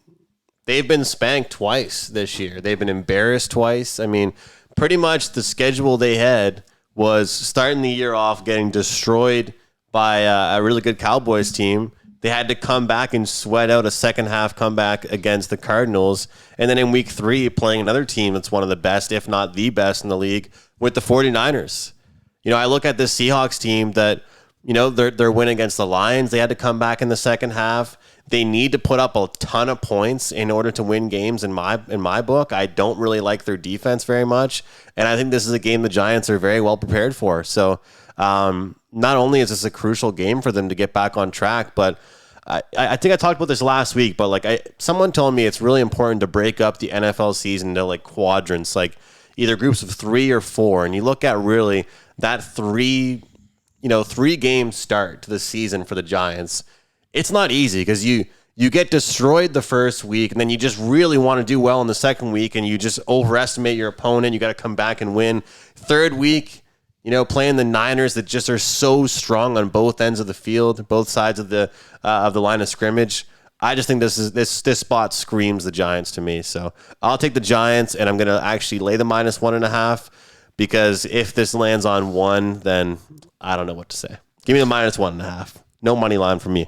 spanked twice this year. They've been embarrassed twice. I mean, pretty much the schedule they had was starting the year off getting destroyed by a really good Cowboys team. They had to come back and sweat out a second half comeback against the Cardinals. And then in week 3, playing another team that's one of the best, if not the best in the league, with the 49ers. You know, I look at this Seahawks team that, you know, their win against the Lions, they had to come back in the second half. They need to put up a ton of points in order to win games in my book. I don't really like their defense very much. And I think this is a game the Giants are very well prepared for. So not only is this a crucial game for them to get back on track, but I think I talked about this last week, but like someone told me it's really important to break up the NFL season into like quadrants, like either groups of 3 or 4. And you look at really that 3 game start to the season for the Giants. It's not easy because you get destroyed the first week, and then you just really want to do well in the second week, and you just overestimate your opponent. You got to come back and win. Third week, you know, playing the Niners that just are so strong on both ends of the field, both sides of the line of scrimmage. I just think this spot screams the Giants to me. So I'll take the Giants, and I'm going to actually lay the -1.5 because if this lands on 1, then I don't know what to say. Give me the -1.5. No money line for me.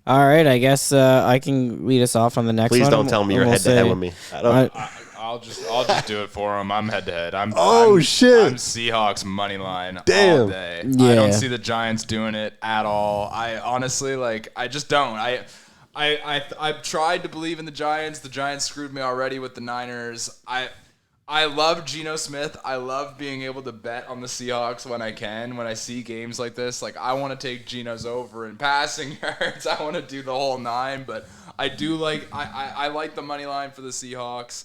All right, I guess I can lead us off on the next one. Please don't tell me you're head-to-head with me. I'll just do it for him. I'm head-to-head. I'm shit. I'm Seahawks money line Damn. all day. Yeah. I don't see the Giants doing it at all. I honestly, I just don't. I've tried to believe in the Giants. The Giants screwed me already with the Niners. I love Geno Smith. I love being able to bet on the Seahawks when I can. When I see games like this, like I want to take Geno's over in passing yards. I want to do the whole 9, but I do like I like the money line for the Seahawks.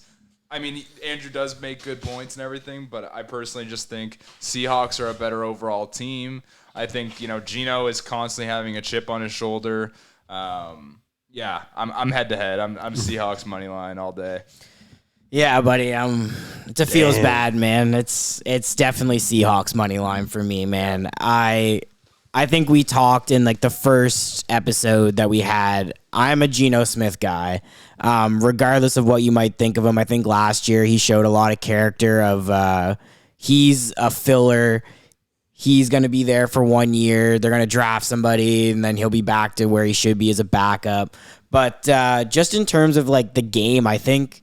I mean, Andrew does make good points and everything, but I personally just think Seahawks are a better overall team. I think, you know, Geno is constantly having a chip on his shoulder. Yeah, I'm head to head. I'm Seahawks money line all day. Yeah, buddy. It feels bad, man. It's definitely Seahawks money line for me, man. I think we talked in like the first episode that we had. I'm a Geno Smith guy. Regardless of what you might think of him, I think last year he showed a lot of character of he's a filler. He's going to be there for 1 year. They're going to draft somebody, and then he'll be back to where he should be as a backup. But just in terms of like the game, I think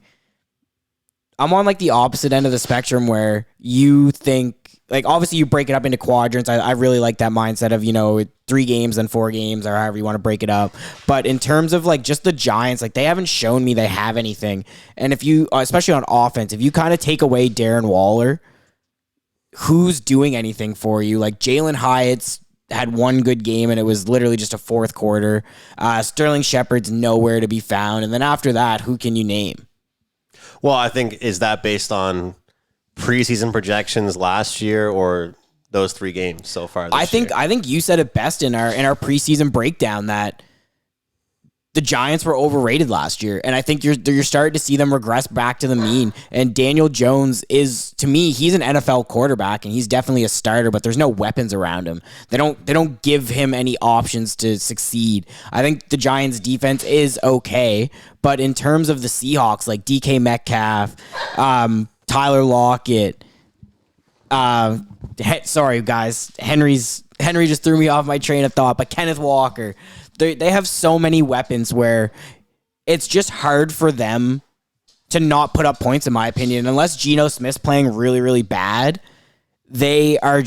I'm on like the opposite end of the spectrum where you think, like, obviously you break it up into quadrants. I really like that mindset of, you know, 3 games and 4 games or however you want to break it up. But in terms of like just the Giants, like they haven't shown me they have anything. And if you, especially on offense, if you kind of take away Darren Waller, who's doing anything for you? Like Jalen Hyatt's had 1 good game and it was literally just a 4th quarter. Sterling Shepard's nowhere to be found. And then after that, who can you name? Well, I think, is that based on preseason projections last year or those 3 games so far this year? I think you said it best in our preseason breakdown that the Giants were overrated last year, and I think you're starting to see them regress back to the mean. And Daniel Jones is, to me, he's an NFL quarterback, and he's definitely a starter, but there's no weapons around him. They don't give him any options to succeed. I think the Giants' defense is okay, but in terms of the Seahawks, like DK Metcalf, Tyler Lockett, sorry guys, Henry just threw me off my train of thought, but Kenneth Walker. They have so many weapons where it's just hard for them to not put up points, in my opinion. Unless Geno Smith's playing really, really bad, I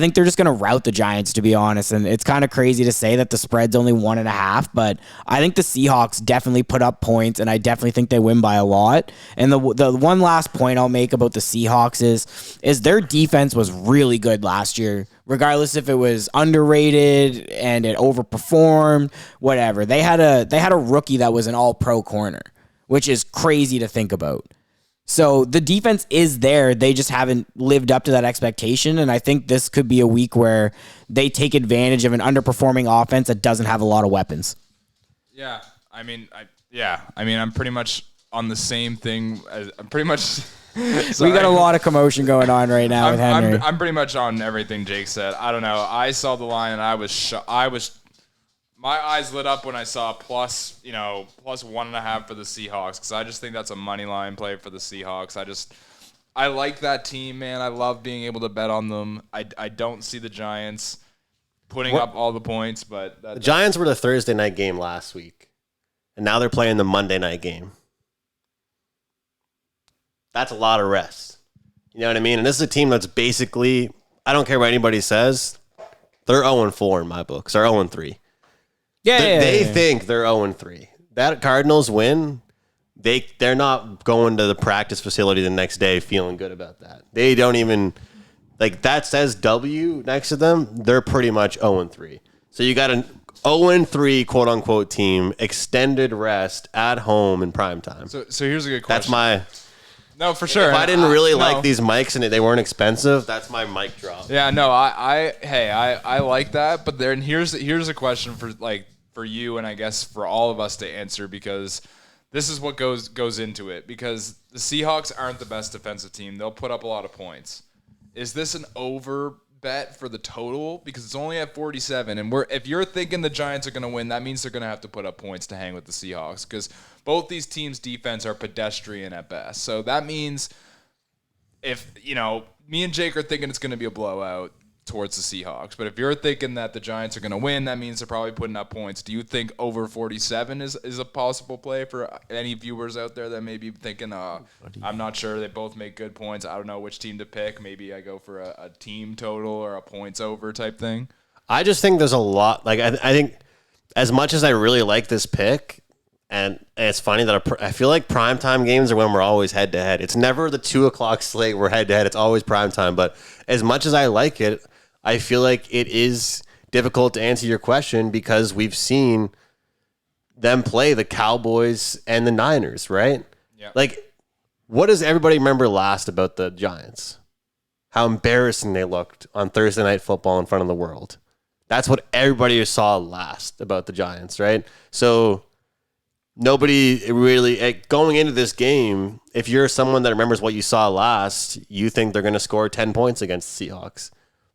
think they're just going to rout the Giants, to be honest. And it's kind of crazy to say that the spread's only 1.5, but I think the Seahawks definitely put up points, and I definitely think they win by a lot. And the one last point I'll make about the Seahawks is their defense was really good last year. Regardless if it was underrated and it overperformed, whatever. They had a rookie that was an all-pro corner, which is crazy to think about. So the defense is there. They just haven't lived up to that expectation. And I think this could be a week where they take advantage of an underperforming offense that doesn't have a lot of weapons. Yeah. I'm pretty much on the same thing. As, I'm pretty much. We got a lot of commotion going on right now with Henry. I'm pretty much on everything Jake said. I don't know. I saw the line and I was my eyes lit up when I saw plus 1.5 for the Seahawks, because I just think that's a money line play for the Seahawks. I like that team, man. I love being able to bet on them. I don't see the Giants putting up all the points, but the Giants were the Thursday night game last week, and now they're playing the Monday night game. That's a lot of rest. You know what I mean? And this is a team that's basically, I don't care what anybody says, they're 0-4 in my books. They're 0-3. They think they're 0-3. That Cardinals win, they're not going to the practice facility the next day feeling good about that. They don't even, like, that says W next to them. They're pretty much 0-3. So you got an 0-3 quote unquote team, extended rest at home in prime time. So here's a good question. That's my. No, for sure. If I didn't really like these mics and they weren't expensive, that's my mic drop. Yeah, no, I like that, but then here's a question for you, and I guess for all of us to answer, because this is what goes into it, because the Seahawks aren't the best defensive team. They'll put up a lot of points. Is this an over bet for the total? Because it's only at 47, and if you're thinking the Giants are going to win, that means they're going to have to put up points to hang with the Seahawks, because both these teams' defense are pedestrian at best. So that means if, me and Jake are thinking it's going to be a blowout towards the Seahawks, but if you're thinking that the Giants are going to win, that means they're probably putting up points. Do you think over 47 is a possible play for any viewers out there that may be thinking, I'm not sure, they both make good points, I don't know which team to pick, maybe I go for a team total or a points over type thing? I just think there's a lot, like, I think as much as I really like this pick, and it's funny that I feel like primetime games are when we're always head-to-head. It's never the 2 o'clock slate we're head-to-head. It's always primetime. But as much as I like it, I feel like it is difficult to answer your question because we've seen them play the Cowboys and the Niners, right? Yeah. Like, what does everybody remember last about the Giants? How embarrassing they looked on Thursday Night Football in front of the world. That's what everybody saw last about the Giants, right? So nobody really, going into this game, if you're someone that remembers what you saw last, you think they're going to score 10 points against the Seahawks.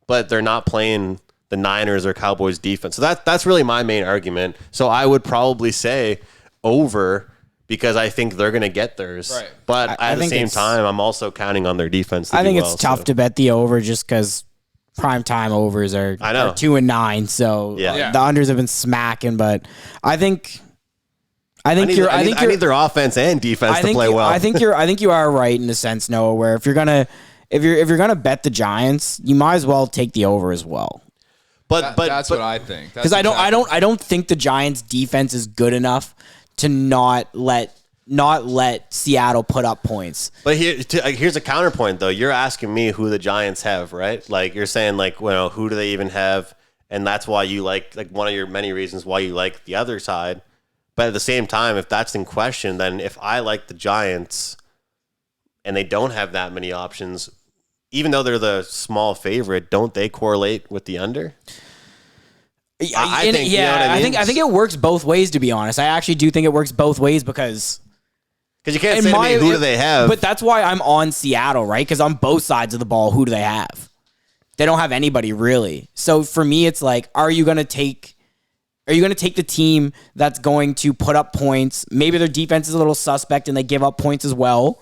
But they're not playing the Niners or Cowboys defense. So that's really my main argument. So I would probably say over because I think they're going to get theirs. Right. But at the same time, I'm also counting on their defense to I think do it's tough to bet the over just because primetime overs are 2-9. So the unders have been smacking. But I think I need their offense and defense to play well. I think you are right in the sense, Noah, where if you're gonna bet the Giants, you might as well take the over as well. But that's what I think. Because I don't think the Giants' defense is good enough to not let Seattle put up points. But here's a counterpoint, though. You're asking me who the Giants have, right? Like, you're saying, like, well, who do they even have? And that's why you like one of your many reasons why you like the other side. But at the same time, if that's in question, then if I like the Giants and they don't have that many options, even though they're the small favorite, don't they correlate with the under? I think it works both ways, to be honest. I actually do think it works both ways because you can't say to me, who do they have? But that's why I'm on Seattle, right? Because on both sides of the ball, who do they have? They don't have anybody really. So for me, it's like, are you going to take the team that's going to put up points? Maybe their defense is a little suspect and they give up points as well.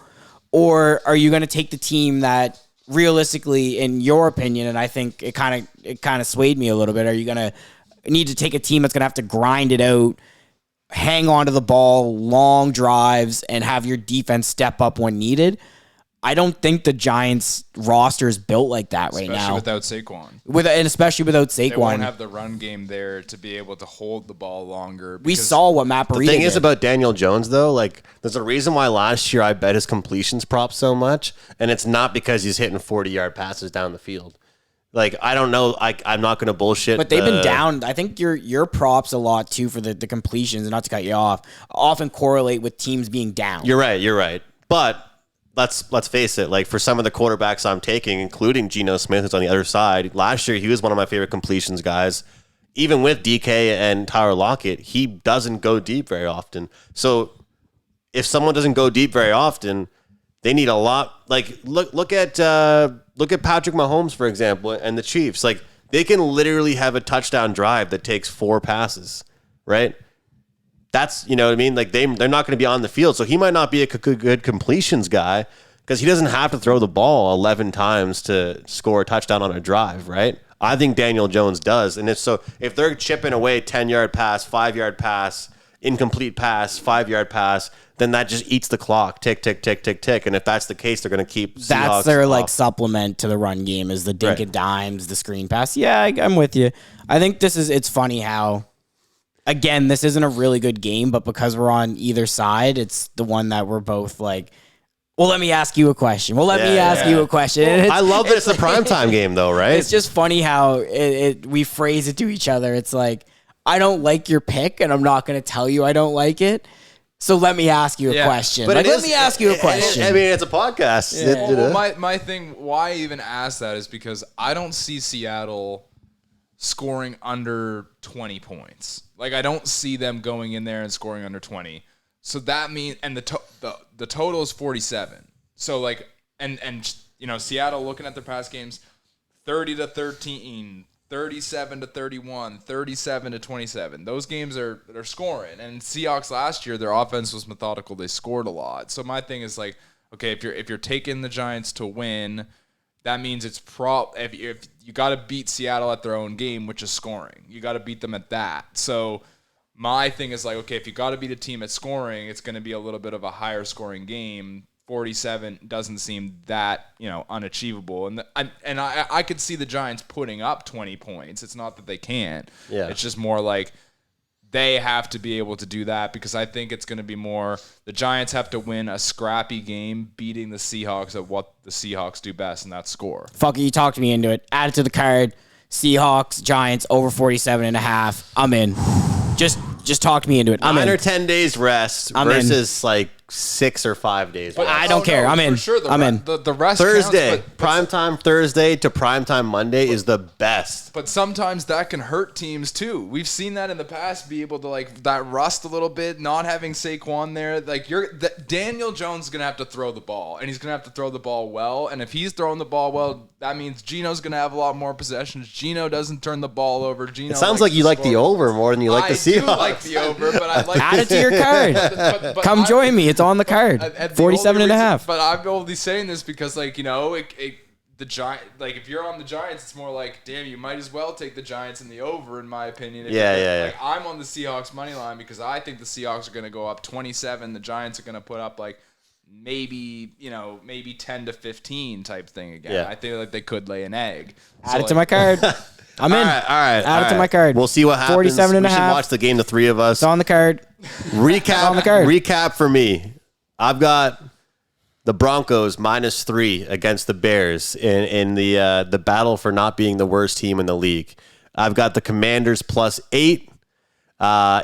Or are you going to take the team that realistically, in your opinion, and I think it kind of swayed me a little bit, are you going to need to take a team that's going to have to grind it out, hang on to the ball, long drives, and have your defense step up when needed? I don't think the Giants roster is built like that right now. Especially without Saquon. Especially without Saquon. They won't have the run game there to be able to hold the ball longer. We saw what Matt Breida did. The thing is about Daniel Jones, though, like, there's a reason why last year I bet his completions prop so much, and it's not because he's hitting 40-yard passes down the field. Like, I don't know. I'm not going to bullshit. But they've been down. I think your props a lot, too, for the completions, and not to cut you off, often correlate with teams being down. You're right. But let's face it, like, for some of the quarterbacks I'm taking, including Geno Smith, who's on the other side, last year he was one of my favorite completions guys. Even with DK and Tyler Lockett, he doesn't go deep very often. So if someone doesn't go deep very often, they need a lot. Like look at Patrick Mahomes, for example, and the Chiefs. Like they can literally have a touchdown drive that takes 4 passes, right? That's, you know what I mean? Like they're not going to be on the field, so he might not be a good completions guy because he doesn't have to throw the ball 11 times to score a touchdown on a drive, right? I think Daniel Jones does, and if they're chipping away 10-yard pass, 5-yard pass, incomplete pass, 5-yard pass, then that just eats the clock. Tick, tick, tick, tick, tick. And if that's the case, they're going to keep Seahawks That's their off. like supplement to the run game is the dink and dimes, the screen pass. Yeah, I'm with you. I think it's funny how, again, this isn't a really good game, but because we're on either side, it's the one that we're both like, well, let me ask you a question. Well, let me ask you a question. Well, I love that it's a primetime game, though, right? It's just funny how we phrase it to each other. It's like, I don't like your pick, and I'm not going to tell you I don't like it. So let me ask you a question. But let me ask you a question. I mean, it's a podcast. Yeah. Well, my thing, why I even ask that is because I don't see Seattle scoring under 20 points. Like, I don't see them going in there and scoring under 20. So that means, and the total is 47. So like, and you know, Seattle looking at their past games, 30-13, 37-31, 37-27. Those games they're scoring. And Seahawks last year, their offense was methodical. They scored a lot. So my thing is like, okay, if you're taking the Giants to win, that means it's if you got to beat Seattle at their own game, which is scoring. You got to beat them at that. So my thing is like, okay, if you got to beat a team at scoring, it's going to be a little bit of a higher scoring game. 47 doesn't seem that, you know, unachievable. And I could see the Giants putting up 20 points. It's not that they can't. Yeah. It's just more like they have to be able to do that because I think it's going to be more the Giants have to win a scrappy game beating the Seahawks at what the Seahawks do best, and that's score. Fuck it, you talked me into it. Add it to the card. Seahawks, Giants, over 47.5. I'm in. Just talked me into it. I'm 9 in. or 10 days rest versus like 6 or 5 days. But I don't care. I'm in. For sure, I'm in. The rest Thursday, counts, primetime Thursday to primetime Monday is the best. But sometimes that can hurt teams too. We've seen that in the past. Be able to like that rust a little bit, not having Saquon there. Like Daniel Jones is gonna have to throw the ball, and he's gonna have to throw the ball well. And if he's throwing the ball well, that means Geno's gonna have a lot more possessions. Geno doesn't turn the ball over. Geno. It sounds like you like the over more than you like the Seahawks. I do like the over, but I like Add it to your card. but Come join me. It's on the card. 47.5. But I'm only saying this because, like, you know, the Giant, like, if you're on the Giants, it's more like, damn, you might as well take the Giants in the over, in my opinion. Yeah. Like, I'm on the Seahawks money line because I think the Seahawks are going to go up 27. The Giants are going to put up like maybe 10 to 15 type thing again. Yeah. I think like they could lay an egg. Add it to my card. I'm in. All right. Add it to my card. We'll see what happens. 47 and a we should half. watch the game, the three of us. It's on the card. Recap on the card. Recap for me. I've got the Broncos -3 against the Bears in the battle for not being the worst team in the league. I've got the Commanders +8.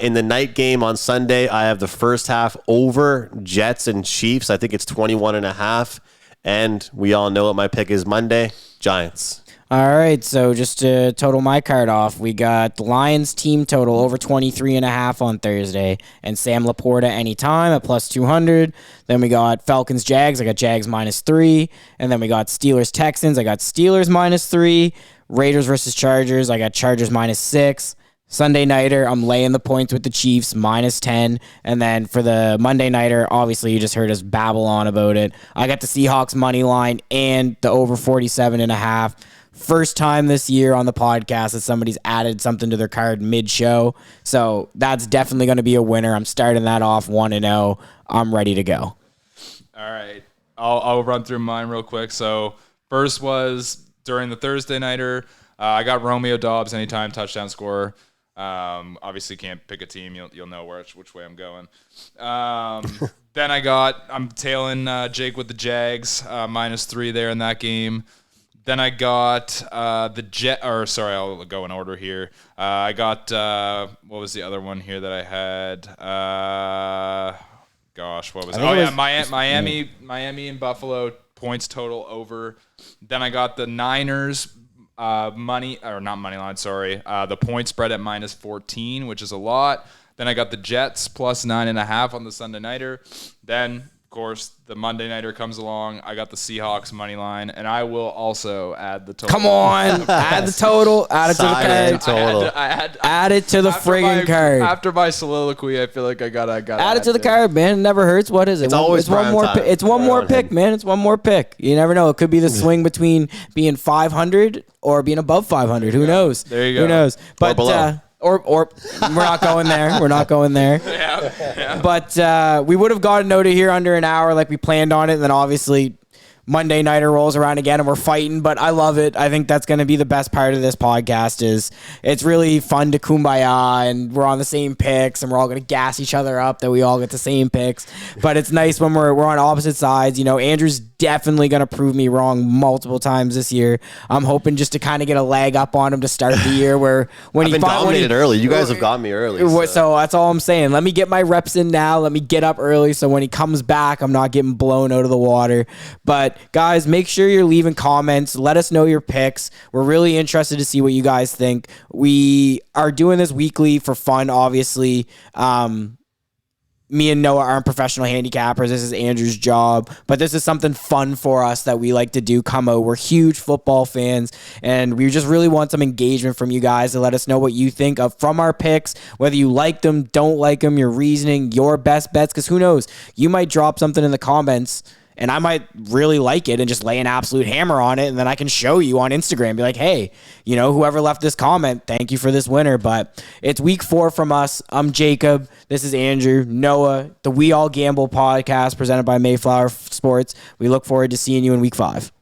In the night game on Sunday, I have the first half over Jets and Chiefs. I think it's 21.5. And we all know what my pick is Monday. Giants. All right, so just to total my card off, we got the Lions team total over 23.5 on Thursday, and Sam Laporta anytime at +200. Then we got Falcons Jags. I got Jags -3, and then we got Steelers Texans. I got Steelers -3. Raiders versus Chargers. I got Chargers -6. Sunday nighter, I'm laying the points with the Chiefs -10. And then for the Monday nighter, obviously you just heard us babble on about it. I got the Seahawks money line and the over 47.5. First time this year on the podcast that somebody's added something to their card mid-show. So that's definitely going to be a winner. I'm starting that off 1-0. I'm ready to go. All right. I'll run through mine real quick. So first was during the Thursday nighter, I got Romeo Doubs anytime touchdown scorer. Obviously can't pick a team. You'll know which way I'm going. Then I'm tailing Jake with the Jags, -3 there in that game. Then I got I'll go in order here. I got, what was the other one here that I had? What was it? Oh, yeah, Miami and Buffalo, points total over. Then I got the Niners, the point spread at -14, which is a lot. Then I got the Jets plus 9.5 on the Sunday nighter. Then, of course, the Monday nighter comes along. I got the Seahawks money line, and I will also add the total. Come on, add the total, add it to the Silent card. total. Add it to the friggin' card. After my soliloquy, I feel like I gotta Add it to the card, man. It never hurts. What is it? It's always one prime more. time. It's one more Around pick, him. man. It's one more pick. You never know. It could be the swing between being 500 or being above 500. Who knows? There you go. Who knows? But below. or we're not going there. We're not going there. Yeah. But we would have gotten Oda here under an hour like we planned on it. And then obviously Monday nighter rolls around again and we're fighting, but I love it. I think that's going to be the best part of this podcast is it's really fun to kumbaya and we're on the same picks and we're all going to gas each other up that we all get the same picks. But it's nice when we're on opposite sides. You know, Andrew's definitely going to prove me wrong multiple times this year. I'm hoping just to kind of get a leg up on him to start the year where when I've been dominated early. You guys have got me early. So that's all I'm saying. Let me get my reps in now. Let me get up early so when he comes back, I'm not getting blown out of the water. But guys, make sure you're leaving comments. Let us know your picks. We're really interested to see what you guys think. We are doing this weekly for fun, obviously. Me and Noah aren't professional handicappers. This is Andrew's job. But this is something fun for us that we like to do. Come out. We're huge football fans, and we just really want some engagement from you guys to let us know what you think of from our picks, whether you like them, don't like them, your reasoning, your best bets, because who knows? You might drop something in the comments and I might really like it and just lay an absolute hammer on it. And then I can show you on Instagram, be like, hey, you know, whoever left this comment, thank you for this winner. But it's week 4 from us. I'm Jacob. This is Andrew, Noah, the We All Gamble podcast presented by Mayflower Sports. We look forward to seeing you in week 5.